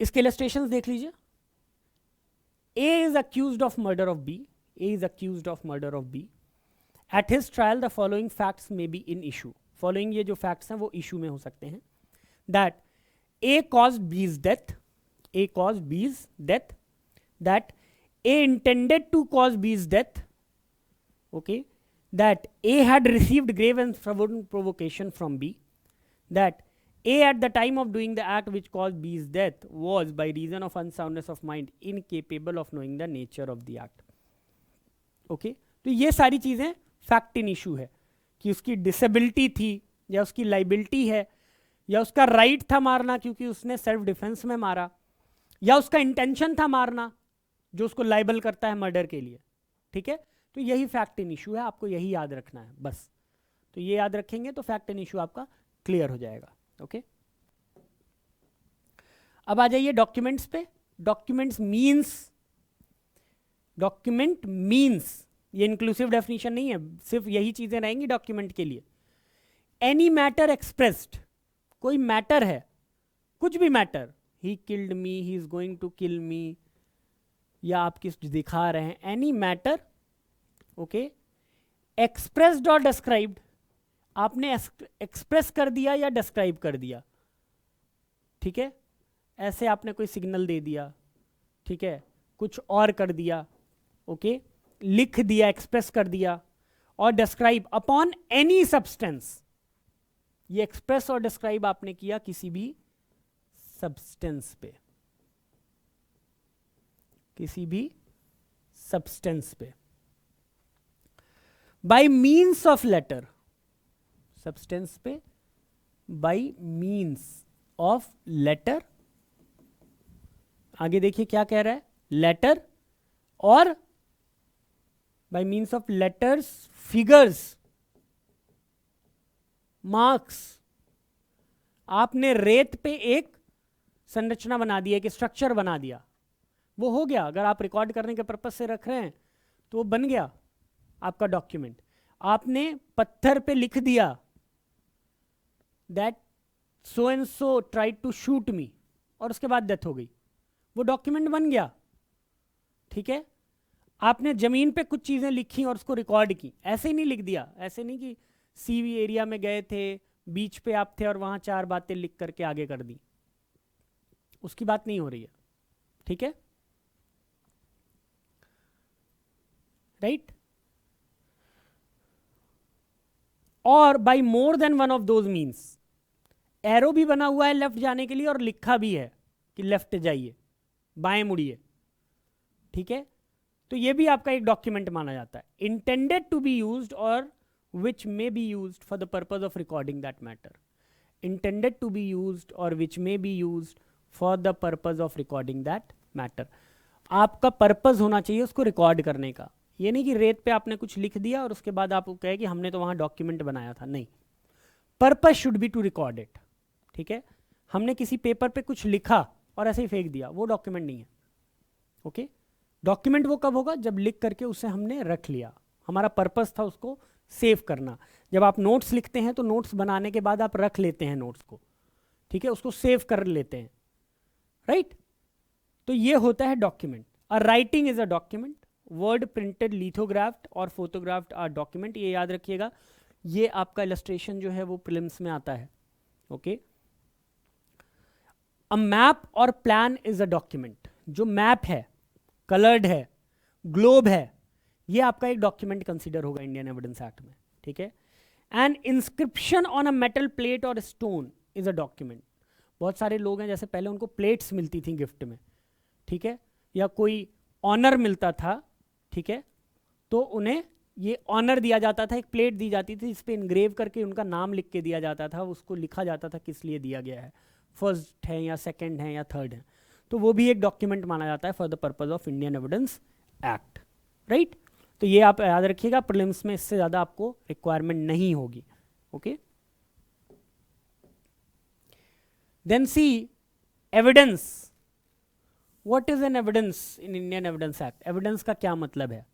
इसके इलस्ट्रेशंस देख लीजिए. A is accused of murder of B. A is accused of murder of B. At his trial the following facts may be in issue. Following ये जो फैक्ट्स हैं वो इशू में हो सकते हैं. That A caused B's death. A caused B's death. That A intended to cause B's death. Okay. That A had received grave and sudden provocation from B. That A at the time of doing the act which caused B's death was by reason of unsoundness of mind incapable of knowing the nature of the act. Okay. तो ये सारी चीजें fact in issue है कि उसकी disability थी या उसकी लाइबिलिटी है या उसका राइट था मारना क्योंकि उसने सेल्फ डिफेंस में मारा, या उसका इंटेंशन था मारना जो उसको लाइबल करता है मर्डर के लिए. ठीक है, तो यही फैक्ट इन इशू है, आपको यही याद रखना है बस. तो ये याद रखेंगे तो फैक्ट इन इशू आपका क्लियर हो जाएगा. ओके, अब आ जाइए डॉक्यूमेंट्स पे. डॉक्यूमेंट्स मीन्स ये इंक्लूसिव डेफिनेशन नहीं है, सिर्फ यही चीजें रहेंगी डॉक्यूमेंट के लिए. एनी मैटर एक्सप्रेस्ड, कोई मैटर है, कुछ भी matter, he killed me, he is going to kill me, या आप किस दिखा रहे हैं, एनी मैटर. ओके, एक्सप्रेस्ड और डिस्क्राइब्ड, आपने एक्सप्रेस कर दिया या डिस्क्राइब कर दिया. ठीक है, ऐसे आपने कोई सिग्नल दे दिया, ठीक है, कुछ और कर दिया. ओके, लिख दिया, एक्सप्रेस कर दिया. और डिस्क्राइब अपॉन एनी सब्सटेंस, ये एक्सप्रेस और डिस्क्राइब आपने किया किसी भी सब्सटेंस पे, किसी भी सब्सटेंस पे. By means of letter, substance पे बाय मीन्स ऑफ लेटर. आगे देखिए क्या कह रहा है, लेटर और by means of letters, figures, marks. आपने रेत पे एक संरचना बना दी, एक स्ट्रक्चर बना दिया, वो हो गया. अगर आप रिकॉर्ड करने के पर्पज से रख रहे हैं तो वो बन गया आपका डॉक्यूमेंट. आपने पत्थर पे लिख दिया that so and so tried to shoot me, और उसके बाद डेथ हो गई, वो डॉक्यूमेंट बन गया. ठीक है, आपने जमीन पे कुछ चीजें लिखी और उसको रिकॉर्ड की, ऐसे ही नहीं लिख दिया, ऐसे नहीं कि सीवी एरिया में गए थे, बीच पे आप थे और वहां 4 बातें लिख करके आगे कर दी, उसकी बात नहीं हो रही है. ठीक है, राइट. और by more than one of those means, arrow भी बना हुआ है लेफ्ट जाने के लिए और लिखा भी है कि लेफ्ट जाइए, बाएं मुड़िए. ठीक है, तो ये भी आपका एक डॉक्यूमेंट माना जाता है. इंटेंडेड टू बी यूज्ड और which may be used for the purpose of recording that matter. Intended to be used or which may be used for the purpose of recording that matter. आपका purpose होना चाहिए उसको record करने का. ये नहीं कि रेत पे आपने कुछ लिख दिया और उसके बाद आप कहे कि हमने तो वहाँ डॉक्यूमेंट बनाया था. नहीं, purpose should be to record it. ठीक है, हमने किसी पेपर पे कुछ लिखा और ऐसे ही फेंक दिया, वो डॉक्यूमेंट नहीं है. ओके, डॉक्यूमेंट वो कब होगा, जब लिख करके उसे हमने रख लिया, हमारा पर्पस था उसको सेव करना. जब आप नोट्स लिखते हैं तो नोट्स बनाने के बाद आप रख लेते हैं नोट्स को. ठीक है, उसको सेव कर लेते हैं. राइट, तो ये होता है document. A writing is a document. Word printed, lithographed और फोटोग्राफ्ड आर डॉक्यूमेंट. ये याद रखिएगा, ये आपका इलस्ट्रेशन जो है वो प्रीलिम्स में आता है. ओके, अ मैप और प्लान इज अ डॉक्यूमेंट. जो मैप है, कलर्ड है, ग्लोब है, ये आपका एक डॉक्यूमेंट कंसीडर होगा इंडियन एविडेंस एक्ट में. ठीक है, N inscription on a metal plate और स्टोन इज अ डॉक्यूमेंट. बहुत सारे लोग हैं, जैसे पहले उनको प्लेट्स मिलती थी गिफ्ट में, ठीक है, या कोई ऑनर मिलता था, ठीक है, तो उन्हें ये ऑनर दिया जाता था, एक प्लेट दी जाती थी इस पे इनग्रेव करके उनका नाम लिख के दिया जाता था, उसको लिखा जाता था किस लिए दिया गया है, फर्स्ट है या सेकंड है या थर्ड है, तो वो भी एक डॉक्यूमेंट माना जाता है for the purpose of Indian evidence act, right. तो ये आप याद रखिएगा, प्रीलिम्स में इससे ज़्यादा आपको रिक्वायरमेंट नहीं होगी, okay. Then see evidence. What is an evidence in Indian evidence act? Evidence का क्या मतलब है,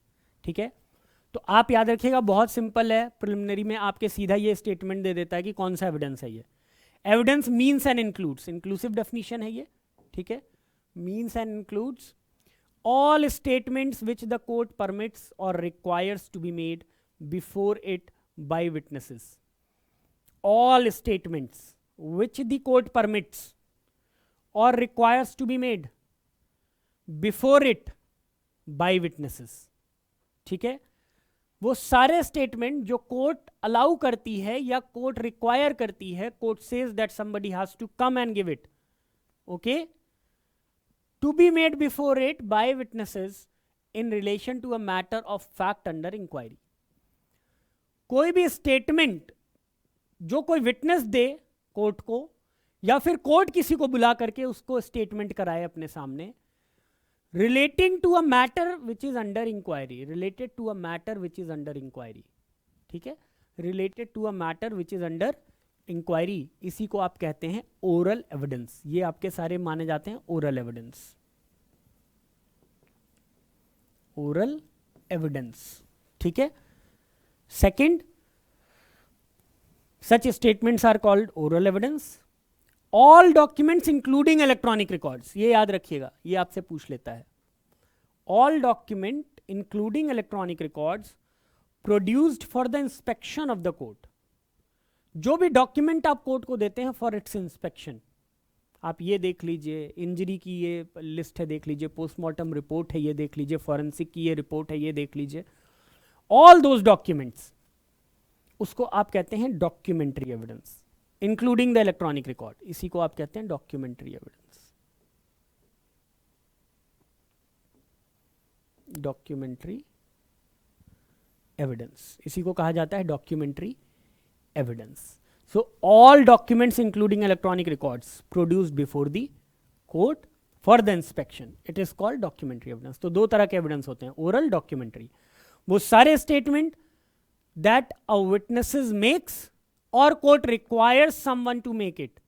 ठीक है। तो आप याद रखिएगा, बहुत सिंपल है, प्रिलिमिनरी में आपके सीधा ये स्टेटमेंट दे देता है कि कौन सा एविडेंस है ये। Evidence means and includes, inclusive definition है ये, ठीक है, means and includes all statements which the court permits or requires to be made before it by witnesses. All statements which the court permits or requires to be made before it by witnesses, ठीक है। वो सारे statement जो court allow करती है या court require करती है, court says that somebody has to come and give it, okay, to be made before it by witnesses in relation to a matter of fact under inquiry. कोई भी statement जो कोई witness दे court को, या फिर court किसी को बुला करके उसको स्टेटमेंट कराए अपने सामने, relating to a matter which is under inquiry, related to a matter which is under inquiry, ठीक है, related to a matter which is under inquiry, इसी को आप कहते हैं ओरल एविडेंस। ये आपके सारे माने जाते हैं ओरल एविडेंस, ओरल एविडेंस, ठीक है। Second, such statements are called oral evidence. All documents including electronic records, ये याद रखिएगा, ये आपसे पूछ लेता है। All document including electronic records produced for the inspection of the court, जो भी डॉक्यूमेंट आप कोर्ट को देते हैं फॉर इट्स इंस्पेक्शन, आप ये देख लीजिए, इंजरी की ये लिस्ट है देख लीजिए, पोस्टमार्टम रिपोर्ट है ये देख लीजिए, फॉरेंसिक की ये रिपोर्ट है ये देख लीजिए, ऑल दोज डॉक्यूमेंट्स, उसको आप कहते हैं documentary evidence, including the electronic record, इसी को आप कहते हैं डॉक्यूमेंट्री एविडेंस, डॉक्यूमेंट्री एविडेंस, इसी को कहा जाता है documentary evidence. So all documents including electronic records produced before the court for the inspection, it is called documentary evidence. तो दो तरह के evidence होते हैं, oral, documentary. वो सारे statement that a witnesses makes or court requires someone to make it,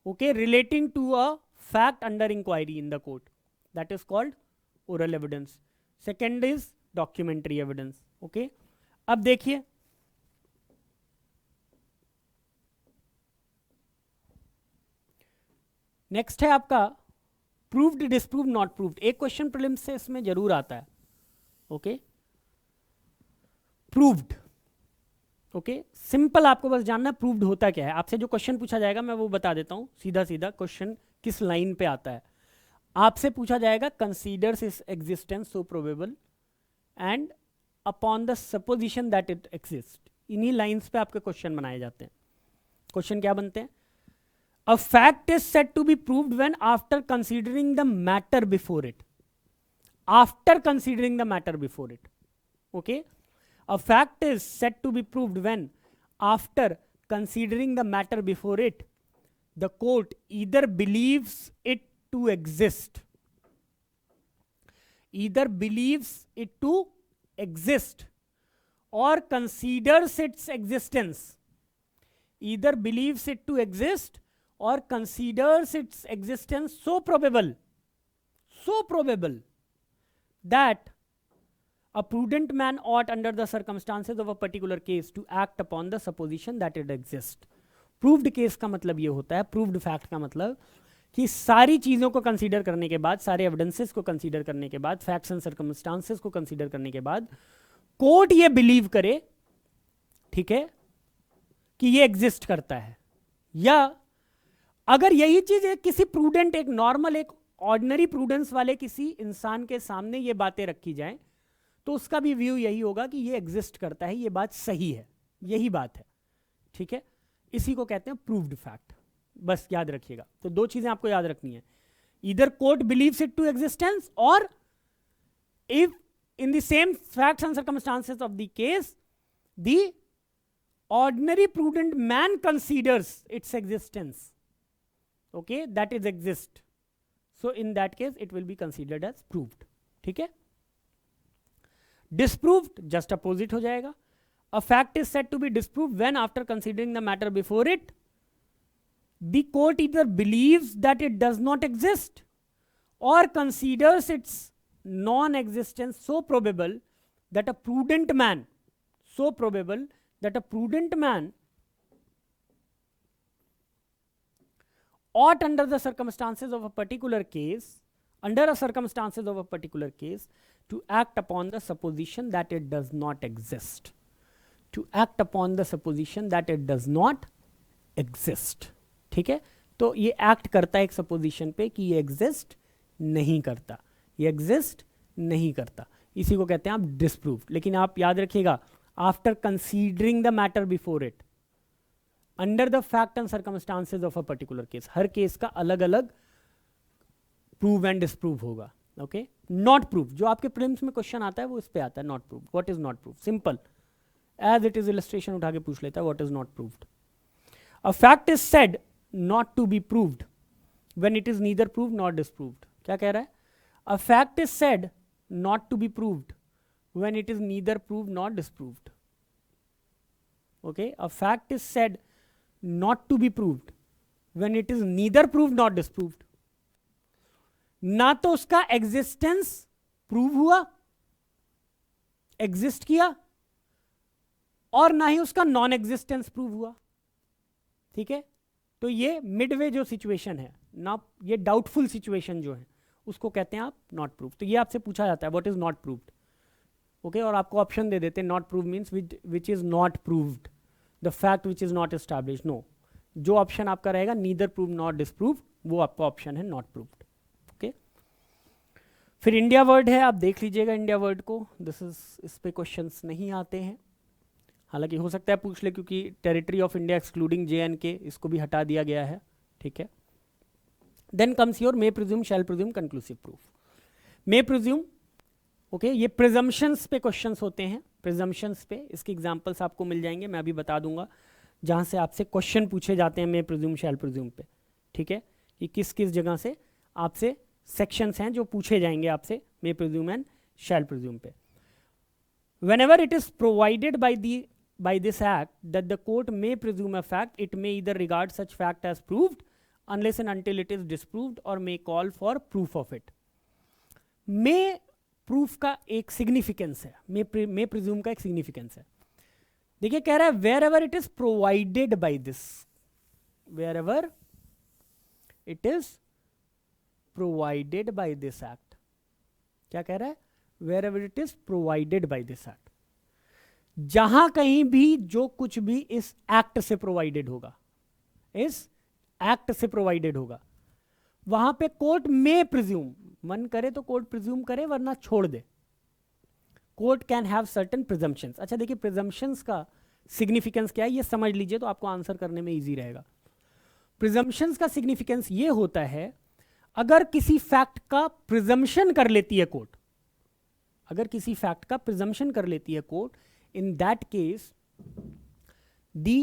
okay, relating to a fact under inquiry in the court, that is called oral evidence. Second is documentary evidence, okay. अब देखिए, next है आपका proved, disproved, not proved. एक question prelims से इसमें जरूर आता है, ओके। प्रूव्ड, ओके, सिंपल आपको बस जानना है प्रूव्ड होता क्या है। आपसे जो क्वेश्चन पूछा जाएगा मैं वो बता देता हूं, सीधा सीधा क्वेश्चन किस लाइन पे आता है। आपसे पूछा जाएगा considers its existence so probable and upon the supposition that it exist. इन्हीं लाइन्स पे आपके क्वेश्चन बनाए जाते हैं। क्वेश्चन क्या बनते हैं? A fact is said to be proved when after considering the matter before it. After considering the matter before it. Okay? A fact is said to be proved when after considering the matter before it, the court either believes it to exist. Either believes it to exist or considers its existence. Either believes it to exist or considers its existence so probable that a prudent man ought under the circumstances of a particular case to act upon the supposition that it exists. Proved case का मतलब ये होता है, proved fact का मतलब कि सारी चीज़ों को कंसीडर करने के बाद, सारे एविडेंसेस को कंसीडर करने के बाद, फैक्ट्स एंड सर्कमस्टांसेस को कंसीडर करने के बाद कोर्ट ये बिलीव करे, ठीक है, कि ये एग्जिस्ट करता है, या अगर यही चीज एक किसी प्रूडेंट, एक नॉर्मल, एक ऑर्डिनरी प्रूडेंस वाले किसी इंसान के सामने ये बातें रखी जाएं, तो उसका भी व्यू यही होगा कि ये एग्जिस्ट करता है, ये बात सही है, यही बात है, ठीक है। इसी को कहते हैं प्रूव्ड फैक्ट, बस याद रखिएगा। तो दो चीजें आपको याद रखनी है, either court believes it to existence, or if in the same facts and circumstances of the case the ordinary prudent man considers its existence, okay, that is exist, so in that case it will be considered as proved. ठीक है. Disproved just opposite हो जाएगा. A fact is said to be disproved when, after considering the matter before it, the court either believes that it does not exist or considers its non-existence so probable that a prudent man ought, under the circumstances of a particular case, to act upon the supposition that it does not exist. ठीक है. तो ये act करता है एक supposition पे कि ये एग्जिस्ट नहीं करता, इसी को कहते हैं आप डिस्प्रूव. लेकिन आप याद रखिएगा, after considering the matter before it, under the fact and circumstances of a particular case. Her case का अलग अलग प्रूव एंड डिस्प्रूव होगा. ओके. नॉट प्रूव, जो आपके प्रीलिम्स में क्वेश्चन आता है वो इस पे आता है. Not prove, what is not prove? Simple as it is, illustration उठा के पूछ लेता है what is not proved. A fact is said not to be proved when it is neither proved nor disproved. क्या कह रहा है? A fact is said not to be proved when it is neither proved nor disproved. Okay, a fact is said not to be proved when it is neither proved nor disproved. ना तो उसका existence prove हुआ, exist किया, और ना ही उसका non existence prove हुआ. ठीक है. तो ये मिडवे जो सिचुएशन है ना, ये डाउटफुल सिचुएशन जो है, उसको कहते हैं आप नॉट प्रूव. तो ये आपसे पूछा जाता है what is not proved. Okay. और आपको ऑप्शन दे देते हैं, not prove means which is not proved, the fact which is not established. No, जो ऑप्शन आपका रहेगा नीदर प्रूव नॉट डिस्प्रूव, वो आपका ऑप्शन है नॉट प्रूव्ड. ओके. फिर इंडिया वर्ड है, आप देख लीजिएगा इंडिया वर्ड को. दिस इज, इस पे क्वेश्चंस नहीं आते हैं, हालांकि हो सकता है पूछ ले, क्योंकि territory of India excluding JNK, इसको भी हटा दिया गया है. ठीक है. Then comes your may presume, shall presume, conclusive proof. May presume, okay, ये प्रिजम्पशंस पे क्वेश्चंस होते हैं. प्रिजम्पशंस पे इसके एग्जांपल्स आपको मिल जाएंगे, मैं अभी बता दूंगा, जहां से आपसे क्वेश्चन पूछे जाते हैं मे प्रिज्यूम, शैल प्रिज्यूम पे. ठीक है. कि किस किस जगह से आपसे सेक्शंस हैं जो पूछे जाएंगे आपसे मे प्रिज्यूम एंड शैल प्रिज्यूम पे. Whenever it is provided by this act that the court may presume a fact, it may either regard such fact as proved unless and until it is disproved, or may call for proof of it. may proof का एक significance है, may presume का एक significance है. देखिए कह रहा है wherever it is provided by this, wherever it is provided by this act. क्या कह रहा है? wherever it is provided by this act. जहां कहीं भी जो कुछ भी इस एक्ट से प्रोवाइडेड होगा, इस एक्ट से प्रोवाइडेड होगा, वहां पे कोर्ट में प्रिज्यूम, मन करे तो कोर्ट प्रिज्यूम करे, वरना छोड़ दे. Court can have certain presumptions. अच्छा देखिए, प्रिजम्पशंस का सिग्निफिकेंस क्या है ये समझ लीजिए, तो आपको आंसर करने में इजी रहेगा. प्रिजम्पशंस का सिग्निफिकेंस ये होता है, अगर किसी फैक्ट का प्रिजम्पशन कर लेती है कोर्ट, अगर किसी फैक्ट का प्रिजम्पशन कर लेती है court, in that case the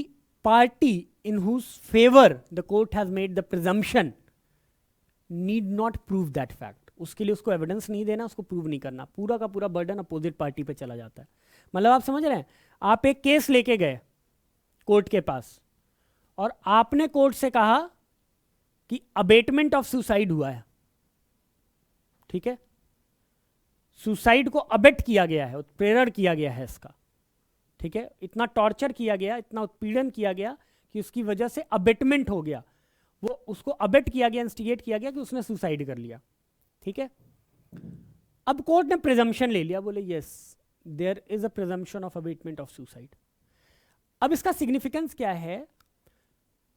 party in whose favor the court has made the presumption need not prove that fact. उसके लिए उसको एविडेंस नहीं देना, उसको प्रूव नहीं करना, पूरा का पूरा बर्डन अपोजिट पार्टी पे चला जाता है. मतलब आप समझ रहे हैं, आप एक केस लेके गए कोर्ट के पास और आपने कोर्ट से कहा कि अबेटमेंट ऑफ सुसाइड हुआ है. ठीक है, सुसाइड को अबेट किया गया है, उत्प्रेरण किया गया है इसका. ठीक है, इतना टॉर्चर किया गया, इतना उत्पीड़न किया गया कि उसकी वजह से अबेटमेंट हो गया, वो उसको अबेट किया गया, इंस्टिगेट किया गया कि उसने सुसाइड कर लिया. ठीक है. अब कोर्ट ने प्रिजम्पशन ले लिया, बोले yes there is a presumption of abetment of suicide. अब इसका सिग्निफिकेंस क्या है?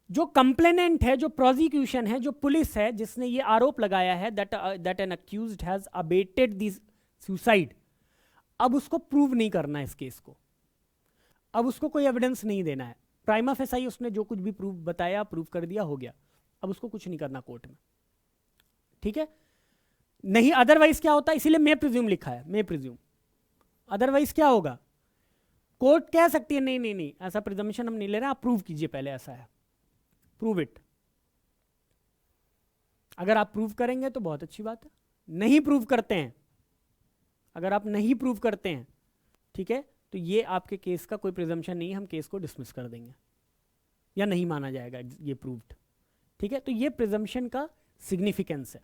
जो कंप्लेनेंट है, जो प्रोसिक्यूशन है, जो पुलिस है, जिसने ये आरोप लगाया है that an accused has abetted this suicide, अब उसको प्रूव नहीं करना है इस केस को, अब उसको कोई एविडेंस नहीं देना है. प्राइमा फेसाई उसने जो कुछ भी प्रूव बताया, प्रूव कर दिया, हो गया. अब उसको कुछ नहीं करना कोर्ट में. ठीक है, नहीं अदरवाइज क्या होता है, इसीलिए मे प्रिज्यूम लिखा है, मे प्रिज्यूम। अदरवाइज क्या होगा, कोर्ट कह सकती है नहीं नहीं नहीं ऐसा प्रिजम्पशन हम नहीं ले रहे, आप प्रूव कीजिए पहले ऐसा है, प्रूव इट। अगर आप प्रूव करेंगे तो बहुत अच्छी बात है, नहीं प्रूव करते हैं, अगर आप नहीं प्रूव करते हैं, ठीक है, तो ये आपके केस का कोई प्रिजम्पशन नहीं है, हम केस को डिसमिस कर देंगे या नहीं माना जाएगा ये प्रूव्ड। ठीक है, तो ये प्रिजम्पशन का सिग्निफिकेंस है।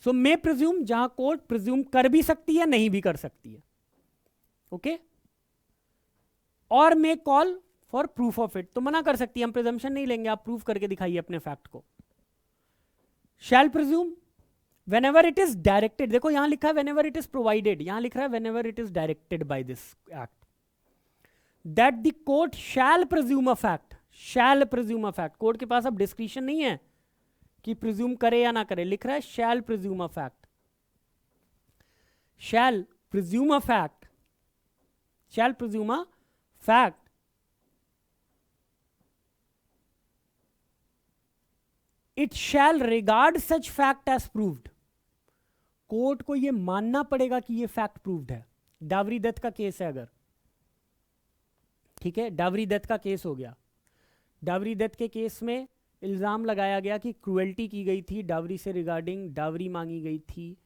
सो मे प्रिज्यूम, जहां कोर्ट प्रिज्यूम कर भी सकती है नहीं भी कर सकती है, ओके। और मे call for proof of it, तो मना कर सकती है, हम प्रिजम्पशन नहीं लेंगे, आप प्रूफ करके दिखाइए अपने फैक्ट को। शैल presume whenever it is directed, देखो यहां लिखा है whenever it is provided, यहां लिख रहा है whenever it is directed by this act, that the court shall presume a fact, shall presume a fact, court के पास अब डिस्क्रिशन नहीं है कि प्रिज्यूम करे या ना करे, लिख रहा है shall presume a fact, shall presume a fact, shall presume a fact, it shall regard such fact as proved, court को यह मानना पड़ेगा कि यह फैक्ट प्रूव्ड है। डावरी डेथ का केस है अगर, ठीक है, डावरी डेथ का केस हो गया, डावरी डेथ के केस में इल्ज़ाम लगाया गया कि क्रुएल्टी की गई थी, डावरी से रिगार्डिंग डावरी मांगी गई थी,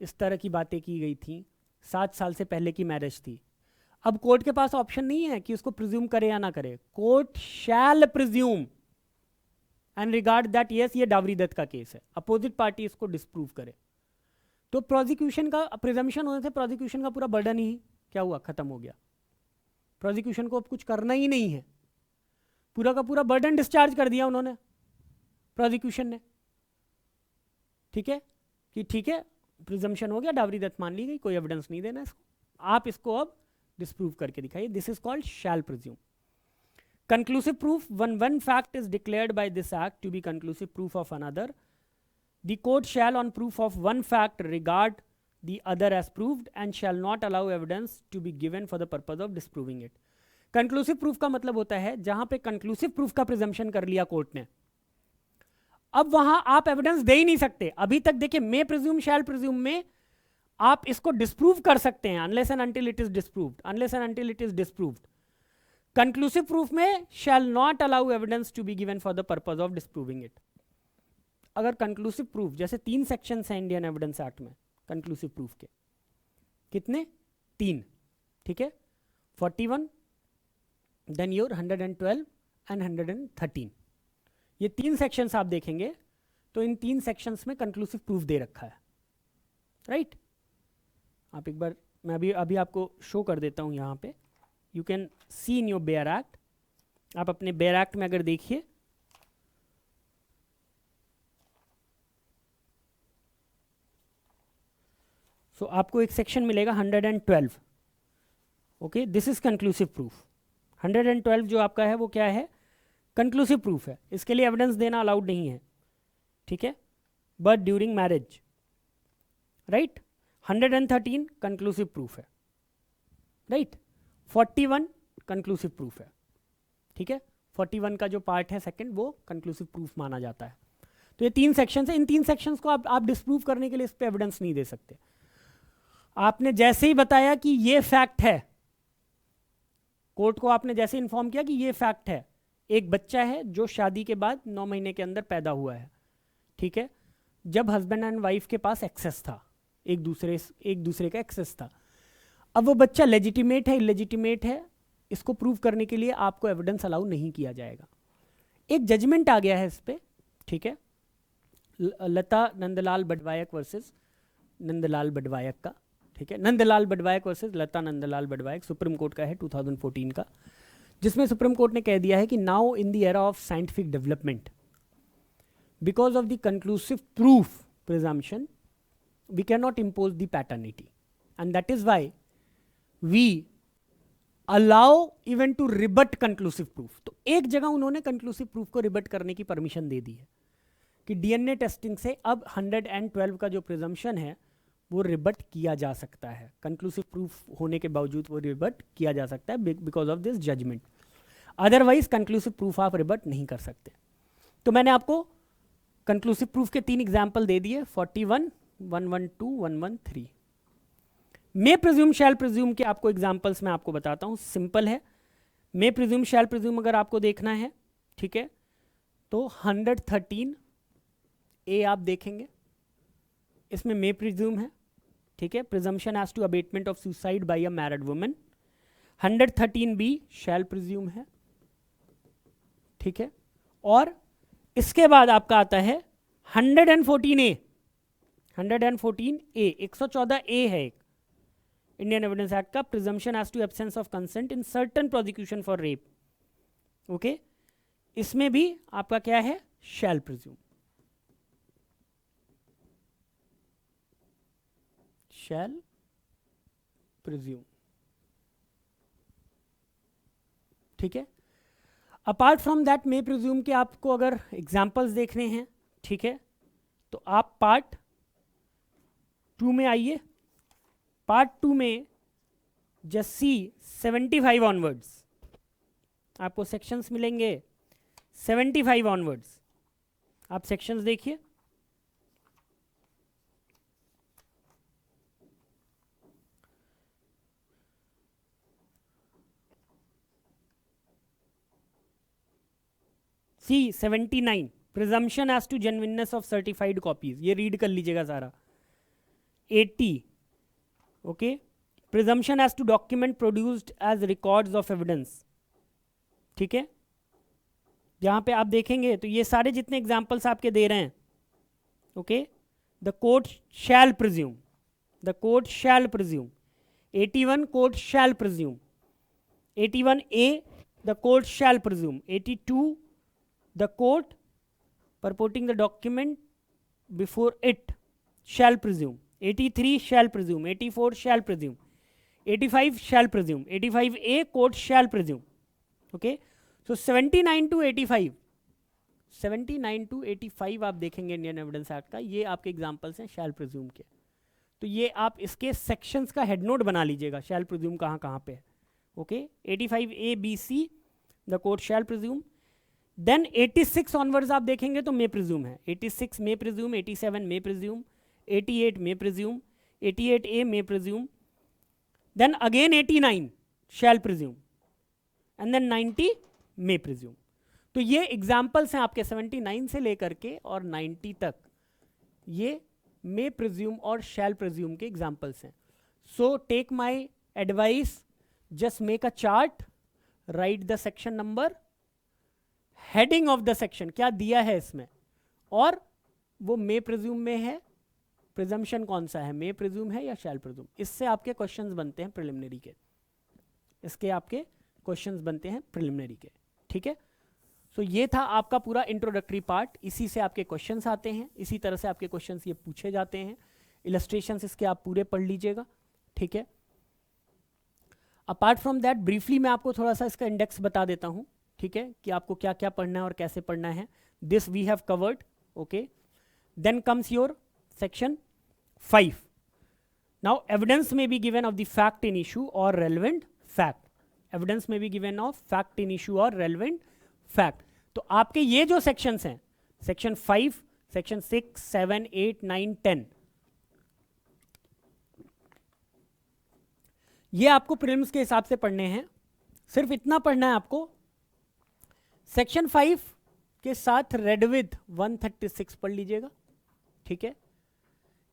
इस तरह की बातें की गई थी, 7 साल से पहले की मैरिज थी। अब कोर्ट के पास ऑप्शन नहीं है कि उसको प्रिज्यूम करे या ना करे, court shall presume and regard that yes ये डावरी डेथ का केस है, अपोजिट पार्टी इसको डिस्प्रूव करे, तो प्रोसिक्यूशन का प्रिजम्पशन होने से प्रोसिक्यूशन का पूरा बर्डन ही क्या हुआ, खत्म हो गया। प्रोसिक्यूशन को अब कुछ करना ही नहीं है, पूरा का पूरा बर्डन डिस्चार्ज कर दिया उन्होंने, प्रोसिक्यूशन ने। ठीक है कि ठीक है प्रिजम्पशन हो गया, डावरी डेथ मान ली गई, कोई एविडेंस नहीं देना इसको, आप इसको अब डिस्प्रूव करके दिखाइए, this is called shell presume. Conclusive proof, when one fact is declared by this act to be conclusive proof of another, the court shall on proof of one fact regard the other as proved and shall not allow evidence to be given for the purpose of disproving it. Conclusive proof का मतलब होता है जहां पे conclusive proof का presumption कर लिया court ने, अब वहां आप एविडेंस दे ही नहीं सकते। अभी तक देखिए मे प्रिज्यूम शैल प्रिज्यूम में आप इसको डिस्प्रूव कर सकते हैं unless and until it is disproved, unless and until it is disproved. Conclusive proof में shall not allow evidence to be given for the purpose of disproving it. अगर conclusive proof, जैसे 3 sections हैं Indian evidence act में conclusive proof के, कितने 3, ठीक है, 41 then your 112 and 113, ये 3 सेक्शंस आप देखेंगे तो इन 3 सेक्शंस में कंक्लूसिव प्रूफ दे रखा है, राइट। आप एक बार मैं अभी आपको शो कर देता हूं यहां पे, you can see in your bare act, आप अपने बेयर एक्ट में अगर देखिए तो आपको एक सेक्शन मिलेगा 112, okay, this is conclusive proof. 112 जो आपका है वो क्या है, कंक्लूसिव प्रूफ है, इसके लिए एविडेंस देना अलाउड नहीं है, ठीक है, but during marriage, right. 113 conclusive proof है, राइट। 41 कंक्लूसिव प्रूफ है, ठीक है, 41 का जो पार्ट है सेकंड वो कंक्लूसिव प्रूफ माना जाता है। तो ये 3 सेक्शंस है, इन 3 सेक्शंस को आप डिस्प्रूव करने के लिए इस पे एविडेंस नहीं दे सकते। आपने जैसे ही बताया कि ये फैक्ट है, कोर्ट को आपने जैसे इन्फॉर्म किया कि ये फैक्ट है, एक बच्चा है जो शादी के बाद 9 महीने के अंदर पैदा हुआ है, ठीक है, जब हस्बैंड एंड वाइफ के पास एक्सेस था, एक दूसरे का एक्सेस था, अब वो बच्चा लेजिटिमेट है इलेजिटिमेट है, इसको प्रूव करने के लिए आपको एविडेंस अलाउ नहीं किया जाएगा। एक जजमेंट आ गया है इस पे, ठीक है, लता नंदलाल बडवायक वर्सेस नंदलाल बडवायक का, ठीक है, नंदलाल बडवायक वर्सेस लता नंदलाल बडवायक, सुप्रीम कोर्ट का है 2014 का, जिसमें सुप्रीम कोर्ट ने कह दिया है कि now in the era of scientific development, because of the conclusive proof presumption we can not impose the paternity and that is why we allow even to rebut conclusive proof. तो एक जगह उन्होंने conclusive proof को रिबट करने की permission दे दी है कि DNA testing से अब 112 का जो प्रिजम्पशन है वो रिबट किया जा सकता है, कंक्लूसिव प्रूफ होने के बावजूद वो रिबट किया जा सकता है because of this judgment, otherwise conclusive proof आप रिबट नहीं कर सकते। तो मैंने आपको कंक्लूसिव प्रूफ के 3 एग्जाम्पल दे दिए, 41, 112, 113. मे प्रिज्यूम शैल प्रिज्यूम के आपको एग्जाम्पल्स मैं आपको बताता हूँ, सिंपल है. मे प्रिज्यूम शैल प्रिज्यूम अगर आपको देखना है, ठीक है, तो 113 ए आप देखेंगे, इसमें मे प्रिज्यूम है, ठीक है, presumption as to abetment of suicide by a married woman. 113 B shall presume है, ठीक है. और इसके बाद आपका आता है 114 ए. 114 ए 114 ए है एक इंडियन एविडेंस एक्ट का, presumption as to absence of consent in certain prosecution for rape. Okay, इसमें भी आपका क्या है, शैल प्रिज्यूम. शैल प्रिज्यूम, ठीक है. Apart from that may presume के आपको अगर एग्जाम्पल्स देखने हैं, ठीक है, तो आप पार्ट 2 में आइए. पार्ट 2 में जस्ट सी 75 ऑनवर्ड्स आपको सेक्शंस मिलेंगे, 75 ऑनवर्ड्स आप सेक्शंस देखिए. See 79 presumption as to genuineness of certified copies, ये रीड कर लीजिएगा सारा. 80 okay, presumption as to document produced as records of evidence, ठीक है. यहां पे आप देखेंगे तो ये सारे जितने एग्जाम्पल्स आपके दे रहे हैं, okay, the court shall presume, the court shall presume. 81 court shall presume, 81 A the court shall presume, 82 the court purporting the document before it shall presume, 83 shall presume, 84 shall presume, 85 shall presume, 85a court shall presume. Okay, so 79 to 85, 79 to 85 आप देखेंगे Indian evidence act का, ये आपके examples हैं शैल presume के. तो ये आप इसके सेक्शंस का हेड नोट बना लीजिएगा, शैल प्रिज्यूम कहाँ कहाँ पे है. Okay, 85a b c the court shall presume. Then 86 onwards आप देखेंगे तो मे प्रिज्यूम है, 86 may presume, 87 may presume, 88 may presume, 88 A may presume. Then again 89 shall presume and then 90 may presume. तो ये एग्जाम्पल्स हैं आपके 79 से लेकर के और 90 तक, ये मे प्रिज्यूम और शैल प्रिज्यूम के एग्जाम्पल्स हैं. So take my advice, just make a chart, write the section number, heading of the section क्या दिया है इसमें, और वो मे प्रिज्यूम में है, प्रिजम्पशन कौन सा है, मे प्रिज्यूम है या शैल प्रिज्यूम. इससे आपके क्वेश्चंस बनते हैं प्रिलिमिनरी के, इसके आपके क्वेश्चंस बनते हैं प्रिलिमिनरी के, ठीक है. सो ये था आपका पूरा इंट्रोडक्टरी पार्ट, इसी से आपके क्वेश्चंस आते हैं, इसी तरह से आपके क्वेश्चंस ये पूछे जाते हैं. इलस्ट्रेशंस इसके आप पूरे पढ़ लीजिएगा, ठीक है. अपार्ट फ्रॉम दैट ब्रीफली मैं आपको थोड़ा सा इसका इंडेक्स बता देता हूँ, ठीक है, कि आपको क्या क्या पढ़ना है और कैसे पढ़ना है. This we have covered, okay. Then comes your section 5. Now evidence may be given of the fact in issue और relevant fact. Evidence may be given of fact in issue और रेलेवेंट फैक्ट. तो आपके ये जो sections हैं, section 5, section 6, 7, 8, 9, 10, ये आपको prelims के हिसाब से पढ़ने हैं. सिर्फ इतना पढ़ना है आपको, सेक्शन 5 के साथ रेड विथ 136 पढ़ लीजिएगा, ठीक है.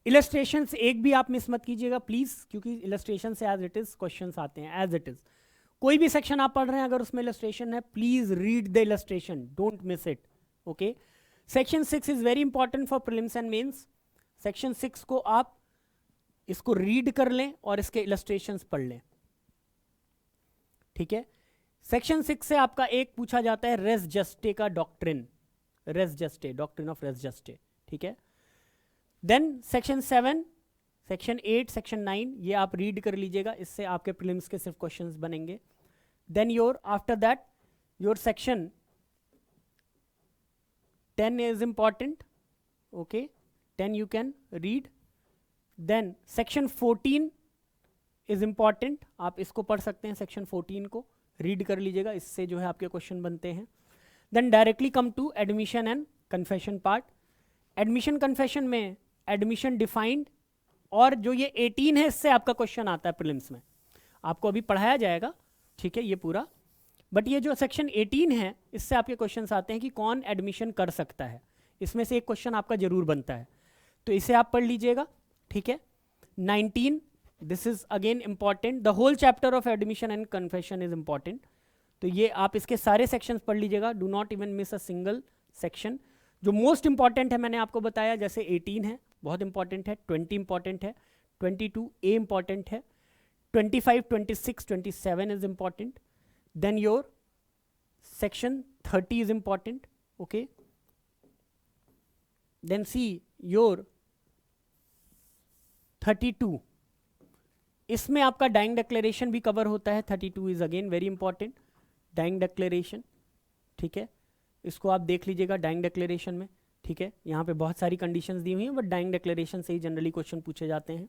इलस्ट्रेशंस एक भी आप मिस मत कीजिएगा प्लीज, क्योंकि इलस्ट्रेशन से एज इट इज क्वेश्चंस आते हैं एज इट इज. कोई भी सेक्शन आप पढ़ रहे हैं अगर उसमें इलस्ट्रेशन है, please read the illustration, don't miss it, okay. Section 6 is very important for prelims and mains. Section 6 को आप इसको रीड कर लें और इसके इलस्ट्रेशंस पढ़ लें, ठीक है. सेक्शन 6 से आपका एक पूछा जाता है रेस जस्टे का doctrine, res gestae, doctrine of res gestae, ठीक है. देन सेक्शन 7, सेक्शन 8, सेक्शन 9 ये आप रीड कर लीजिएगा, इससे आपके प्रीलिम्स के सिर्फ क्वेश्चंस बनेंगे. Then your after that your section 10 is important, okay, 10 you can read. Then section 14 is important, आप इसको पढ़ सकते हैं, सेक्शन 14 को रीड कर लीजिएगा, इससे जो है आपके क्वेश्चन बनते हैं. Then directly come to admission and confession part. Admission confession में एडमिशन डिफाइंड, और जो ये 18 है इससे आपका क्वेश्चन आता है प्रीलिम्स में, आपको अभी पढ़ाया जाएगा, ठीक है, ये पूरा। बट ये जो सेक्शन 18 है इससे आपके क्वेश्चंस आते हैं कि कौन एडमिशन कर सकता है, इसमें से एक क्वेश्चन आपका जरूर बनता है, तो इसे आप पढ़ लीजिएगा, ठीक है। 19, this is again important, the whole chapter of admission and confession is important, तो ये आप इसके सारे सेक्शंस पढ़ लीजिएगा, do not even miss a single section. जो मोस्ट इंपॉर्टेंट है मैंने आपको बताया, जैसे 18 है बहुत इंपॉर्टेंट है, 20 इंपॉर्टेंट है, 22A इंपॉर्टेंट है, 25, 26, 27 is important. Then your section 30 is important. Okay. Then see your 32. इसमें आपका डाइंग डिक्लेरेशन भी कवर होता है। 32 is again very important, dying declaration, ठीक है, इसको आप देख लीजिएगा डाइंग डिक्लेरेशन में, ठीक है। यहाँ पे बहुत सारी कंडीशंस दी हुई हैं, बट डाइंग डिक्लेरेशन से ही जनरली क्वेश्चन पूछे जाते हैं।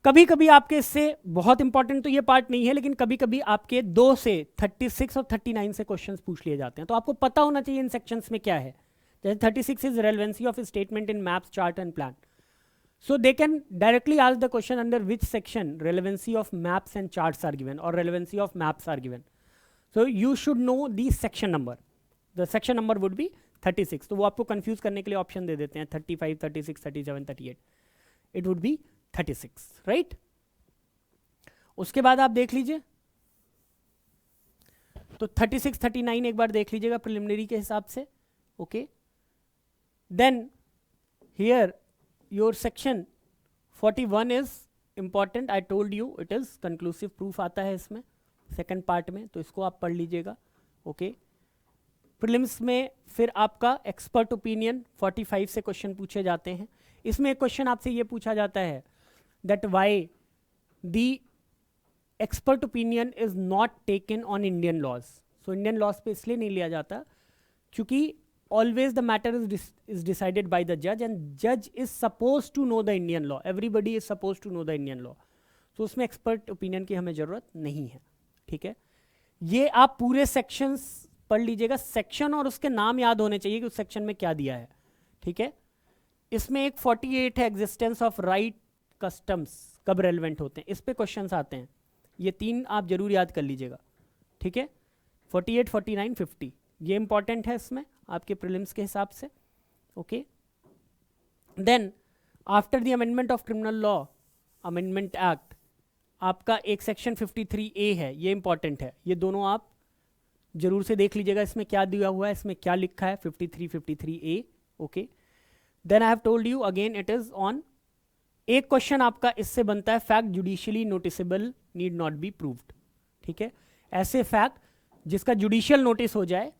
कभी कभी आपके इससे बहुत इंपॉर्टेंट तो ये पार्ट नहीं है, लेकिन कभी कभी आपके 2 से 36 और 39 से क्वेश्चंस पूछ लिए जाते हैं, तो आपको पता होना चाहिए इन सेक्शंस में क्या है। जैसे 36 is relevancy of statement in maps, chart and plan, so they can directly ask the question under which section relevancy of maps and charts are given or relevancy of maps are given. So you should know the section number. The section number would be 36. तो वो आपको confuse करने के लिए option दे देते हैं 35, 36, 37, 38. It would be 36, right? उसके बाद आप देख लीजिए, तो 36, 39 एक बार देख लीजिएगा प्रिलिमिनरी के हिसाब से, okay. Then here your section 41 is important. I told you it is conclusive proof आता है इसमें सेकंड पार्ट में, तो इसको आप पढ़ लीजिएगा, ओके। प्रीलिम्स में फिर आपका एक्सपर्ट ओपिनियन 45 से क्वेश्चन पूछे जाते हैं। इसमें एक क्वेश्चन आपसे ये पूछा जाता है that why the expert opinion is not taken on Indian laws. So Indian laws पे इसलिए नहीं लिया जाता क्योंकि always the matter is decided by the judge and judge is supposed to know the Indian law. Everybody is supposed to know the Indian law. So उसमें expert opinion की हमें ज़रूरत नहीं है, ठीक है। ये आप पूरे sections पढ़ लीजिएगा, section और उसके नाम याद होने चाहिए कि उस section में क्या दिया है, ठीक है। इसमें एक 48 है existence of right customs, कब relevant होते हैं, इस पे questions आते हैं, ये 3 आप जरूर याद कर लीजिएगा, ठीक है। 48, 49, 50 ये इंपॉर्टेंट है इसमें आपके प्रीलिम्स के हिसाब से, okay. Then after the amendment of criminal law amendment act, आपका एक सेक्शन 53A है, ये इंपॉर्टेंट है, ये दोनों आप जरूर से देख लीजिएगा, इसमें क्या दिया हुआ है, इसमें क्या लिखा है, 53A, okay. Then I have told you again it is on, एक क्वेश्चन आपका इससे बनता है fact judicially noticeable need not be proved, ठीक है। ऐसे फैक्ट जिसका जुडिशियल नोटिस हो जाए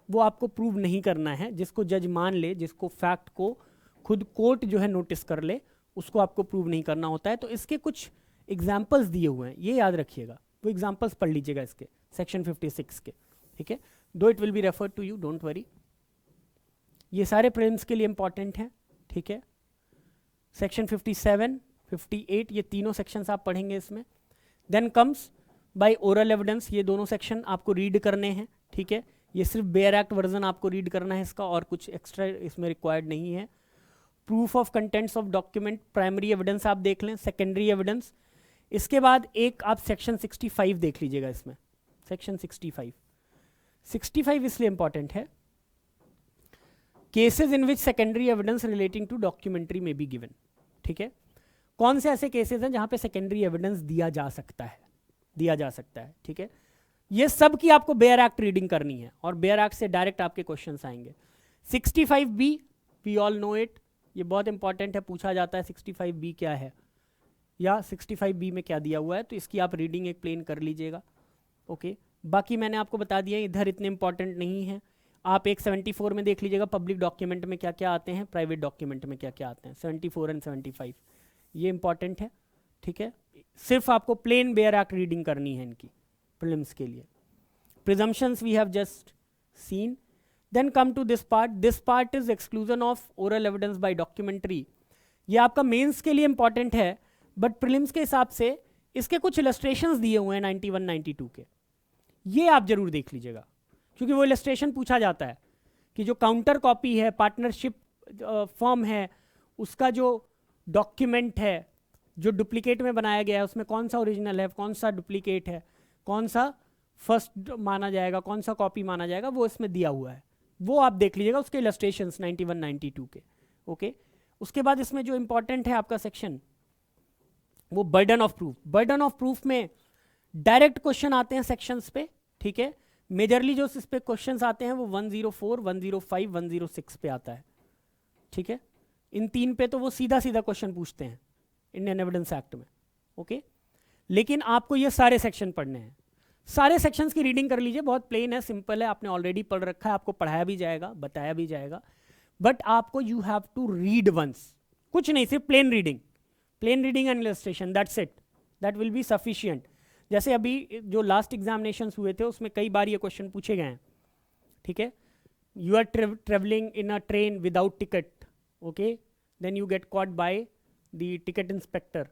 वो आपको प्रूव नहीं करना है, जिसको जज मान ले, जिसको फैक्ट को खुद कोर्ट जो है नोटिस कर ले, उसको आपको प्रूव नहीं करना होता है। तो इसके कुछ एग्जाम्पल्स दिए हुए हैं, ये याद रखिएगा, वो एग्जाम्पल्स पढ़ लीजिएगा इसके सेक्शन 56 के, ठीक है। Though it will be referred to you, don't worry, ये सारे प्रीलिम्स के लिए इंपॉर्टेंट हैं, ठीक है। सेक्शन 57, 58 ये तीनों सेक्शंस आप पढ़ेंगे इसमें। Then comes by oral evidence, ये दोनों सेक्शन आपको रीड करने हैं, ठीक है। ये सिर्फ बेयर एक्ट वर्जन आपको रीड करना है इसका, और कुछ एक्स्ट्रा इसमें रिक्वायर्ड नहीं है। Proof of contents of document, primary evidence आप देख लें, सेकेंडरी एविडेंस। इसके बाद एक आप सेक्शन 65 देख लीजिएगा इसमें, सेक्शन 65 इसलिए इंपॉर्टेंट है, cases in which secondary evidence relating to documentary may be given, ठीक है। कौन से ऐसे केसेस हैं जहां पे सेकेंडरी एविडेंस दिया जा सकता है, ठीक है। ये सब की आपको बेयर एक्ट रीडिंग करनी है, और बेयर एक्ट से डायरेक्ट आपके क्वेश्चंस आएंगे। 65B, we all no it, ये बहुत इंपॉर्टेंट है, पूछा जाता है 65B क्या है या 65B में क्या दिया हुआ है, तो इसकी आप रीडिंग एक प्लेन कर लीजिएगा, ओके। बाकी मैंने आपको बता दिया, इधर इतने इंपॉर्टेंट नहीं है। आप एक 74 में देख लीजिएगा, पब्लिक डॉक्यूमेंट में क्या क्या आते हैं, प्राइवेट डॉक्यूमेंट में क्या क्या आते हैं, 74 एंड 75 ये इंपॉर्टेंट है, ठीक है। सिर्फ आपको प्लेन बेयर एक्ट रीडिंग करनी है इनकी प्रीलिम्स के लिए। Presumptions we have just seen. Then come to this part. This part is exclusion of oral evidence by documentary. ये आपका मेंस के लिए इंपॉर्टेंट है, बट प्रीलिम्स के हिसाब से इसके कुछ इलस्ट्रेशंस दिए हुए हैं 91, 92 के, ये आप जरूर देख लीजिएगा, क्योंकि वो इलस्ट्रेशन पूछा जाता है कि जो काउंटर कॉपी है, पार्टनरशिप फर्म है उसका जो डॉक्यूमेंट है जो डुप्लीकेट में बनाया गया है उसमें कौन सा ओरिजिनल है, कौन सा डुप्लीकेट है, कौन सा फर्स्ट माना जाएगा, कौन सा कॉपी माना जाएगा, वो इसमें दिया हुआ है, वो आप देख लीजिएगा उसके इलस्ट्रेशंस 91 92 के। ओके, उसके बाद इसमें जो इंपॉर्टेंट है आपका सेक्शन वो burden of proof. Burden of proof में डायरेक्ट क्वेश्चन आते हैं सेक्शंस पे, ठीक है। मेजरली जो इस पे क्वेश्चंस आते हैं वो 104, 105, 106 पे आता है, ठीक है। इन 3 पे तो वो सीधा सीधा क्वेश्चन पूछते हैं इंडियन एविडेंस एक्ट में। ओके, लेकिन आपको ये सारे सेक्शन पढ़ने हैं। सारे सेक्शंस की रीडिंग कर लीजिए, बहुत प्लेन है, सिंपल है, आपने ऑलरेडी पढ़ रखा है, आपको पढ़ाया भी जाएगा, बताया भी जाएगा, बट आपको you have to read once, कुछ नहीं, सिर्फ plain reading and illustration, that's it, that will be sufficient. जैसे अभी जो लास्ट एग्जामिनेशंस हुए थे उसमें कई बार ये क्वेश्चन पूछे गए हैं, ठीक है। You are travelling in a train without ticket, okay, then you get caught by the ticket inspector,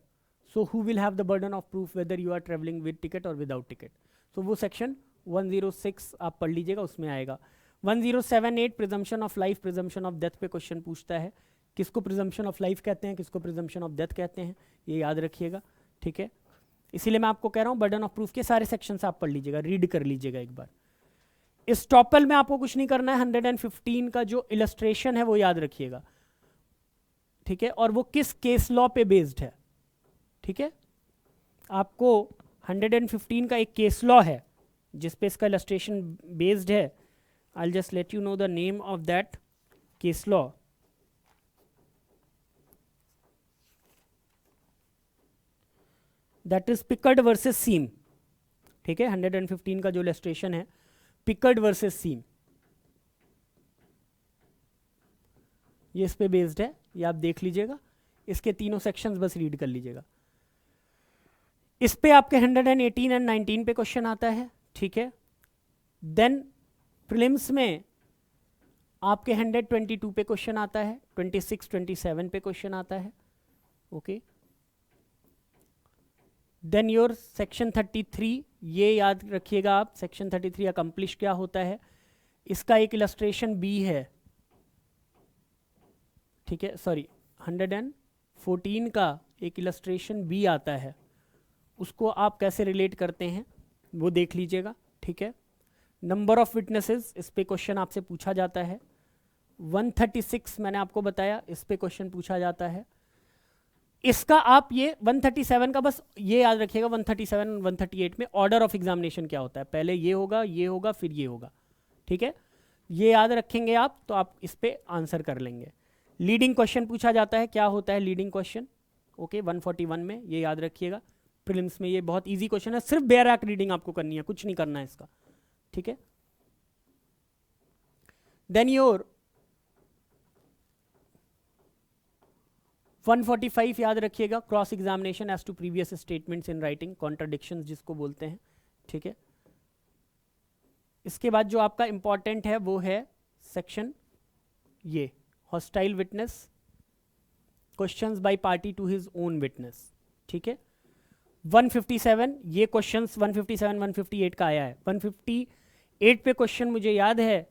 so who will have the burden of proof whether you are traveling with ticket or without ticket? So वो section 106 आप पढ़ लीजिएगा, उसमें आएगा। 1078 presumption of life, presumption of death पे question पूछता है, किसको presumption of life कहते हैं, किसको presumption of death कहते हैं, ये याद रखिएगा, ठीक है। इसीलिए मैं आपको कह रहा हूँ burden of proof के सारे sections आप पढ़ लीजिएगा, रीड कर लीजिएगा एक बार। इस टॉपल में आपको कुछ नहीं करना है, 115 का जो illustration है वो याद रखिएगा, ठीक है, और वो किस केस लॉ पे बेस्ड है, ठीक है। आपको 115 का एक केस लॉ है जिस पे इसका इलस्ट्रेशन बेस्ड है। I will just let you know the name of that case law. That is Pickard versus सीम, ठीक है। 115 का जो इलस्ट्रेशन है पिकर्ड वर्सेस सीम, ये इस पे बेस्ड है, ये आप देख लीजिएगा, इसके तीनों सेक्शंस बस रीड कर लीजिएगा। इस पे आपके 118 एंड 19 पे क्वेश्चन आता है, ठीक है। देन प्रीलिम्स में आपके 122 पे क्वेश्चन आता है, 26 27 पे क्वेश्चन आता है, ओके। देन योर सेक्शन 33, ये याद रखिएगा आप, सेक्शन 33 अकम्प्लिश क्या होता है, इसका एक इलस्ट्रेशन बी है, ठीक है, सॉरी 114 का एक इलस्ट्रेशन बी आता है, उसको आप कैसे रिलेट करते हैं वो देख लीजिएगा, ठीक है। नंबर ऑफ विटनेसेस, इस पे क्वेश्चन आपसे पूछा जाता है। 136 मैंने आपको बताया, इस पे क्वेश्चन पूछा जाता है। इसका आप ये 137 का बस ये याद रखिएगा, 137 138 में ऑर्डर ऑफ एग्जामिनेशन क्या होता है, पहले ये होगा फिर ये होगा, ठीक है। ये याद रखेंगे आप तो आप इस पे आंसर कर लेंगे। लीडिंग क्वेश्चन पूछा जाता है, क्या होता है लीडिंग क्वेश्चन, ओके, 141 में, ये याद रखिएगा। प्रीलिम्स में ये बहुत इजी क्वेश्चन है, सिर्फ बेयर एक्ट रीडिंग आपको करनी है, कुछ नहीं करना है इसका, ठीक है। देन योर 145 याद रखिएगा, cross examination as to previous statements in writing, contradictions जिसको बोलते हैं, ठीक है। इसके बाद जो आपका इंपॉर्टेंट है वो है सेक्शन ये hostile witness, questions by party to his own witness, ठीक है। 157 ये क्वेश्चंस 157 158 का आया है। 158 पे क्वेश्चन मुझे याद है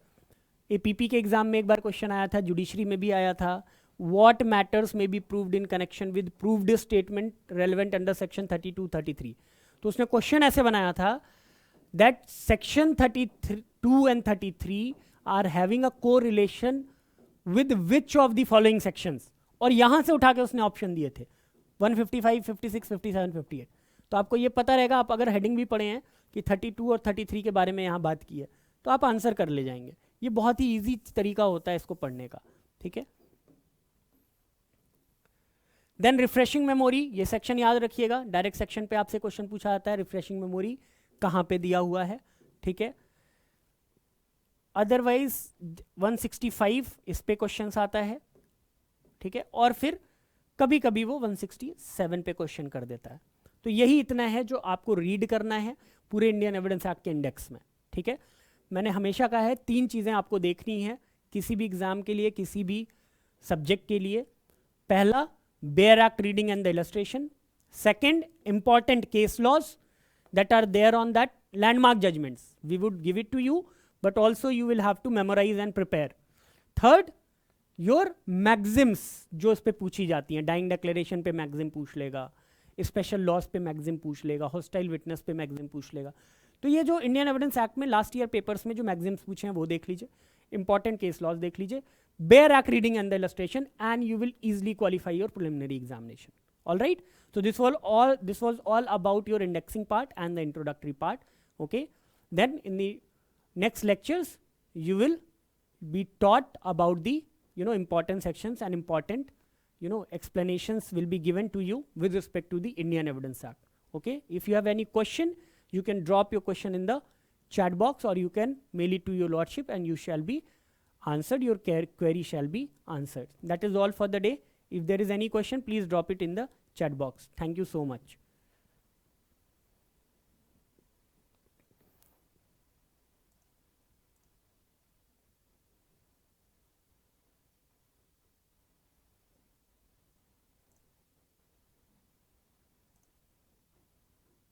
एपीपी के एग्जाम में एक बार क्वेश्चन आया था, जुडिशरी में भी आया था। What matters may be proved in connection with proved statement relevant under section 32 33। तो उसने क्वेश्चन ऐसे बनाया था that section 32 and 33 are having a correlation with which of the following sections, और यहां से उठा के उसने ऑप्शन दिए थे 155 56 57 58। तो आपको ये पता रहेगा, आप अगर हेडिंग भी पढ़े हैं कि 32 और 33 के बारे में यहाँ बात की है तो आप आंसर कर ले जाएंगे। ये बहुत ही इजी तरीका होता है इसको पढ़ने का, ठीक है। देन रिफ्रेशिंग मेमोरी, ये सेक्शन याद रखिएगा, डायरेक्ट सेक्शन पे आपसे क्वेश्चन पूछा जाता है रिफ्रेशिंग मेमोरी कहाँ पे दिया हुआ है, ठीक है। अदरवाइज 165 इस पे क्वेश्चन आता है, ठीक है, और फिर कभी कभी वो 167 पे क्वेश्चन कर देता है। तो यही इतना है जो आपको रीड करना है पूरे इंडियन एविडेंस एक्ट के इंडेक्स में, ठीक है। मैंने हमेशा कहा है 3 चीज़ें आपको देखनी है किसी भी एग्जाम के लिए, किसी भी सब्जेक्ट के लिए। पहला, bare act reading and the illustration. Second, important case laws that are there on that landmark judgments. We would give it to you, but also you will have to memorize and prepare. Third, your maxims जो इस पे पूछी जाती हैं, dying declaration पे maxim पूछ लेगा, special laws पे मैग्जिम पूछ लेगा, हॉस्टाइल विटनेस पे मैग्जिम पूछ लेगा. तो ये जो इंडियन एविडेंस एक्ट में लास्ट ईयर पेपर्स में जो मैग्जिम्स पूछे हैं वो देख लीजिए, इंपॉर्टेंट केस लॉज देख लीजिए, bear act reading and the illustration, and you will easily qualify your preliminary examination. All right, so this was all about your indexing part and the introductory part. Okay, then in the next lectures you will be taught about the important sections and important explanations will be given to you with respect to the Indian Evidence Act. Okay, if you have any question, you can drop your question in the chat box, or you can mail it to your lordship and you shall be answered, your query shall be answered. That is all for the day. If there is any question, please drop it in the chat box. Thank you so much.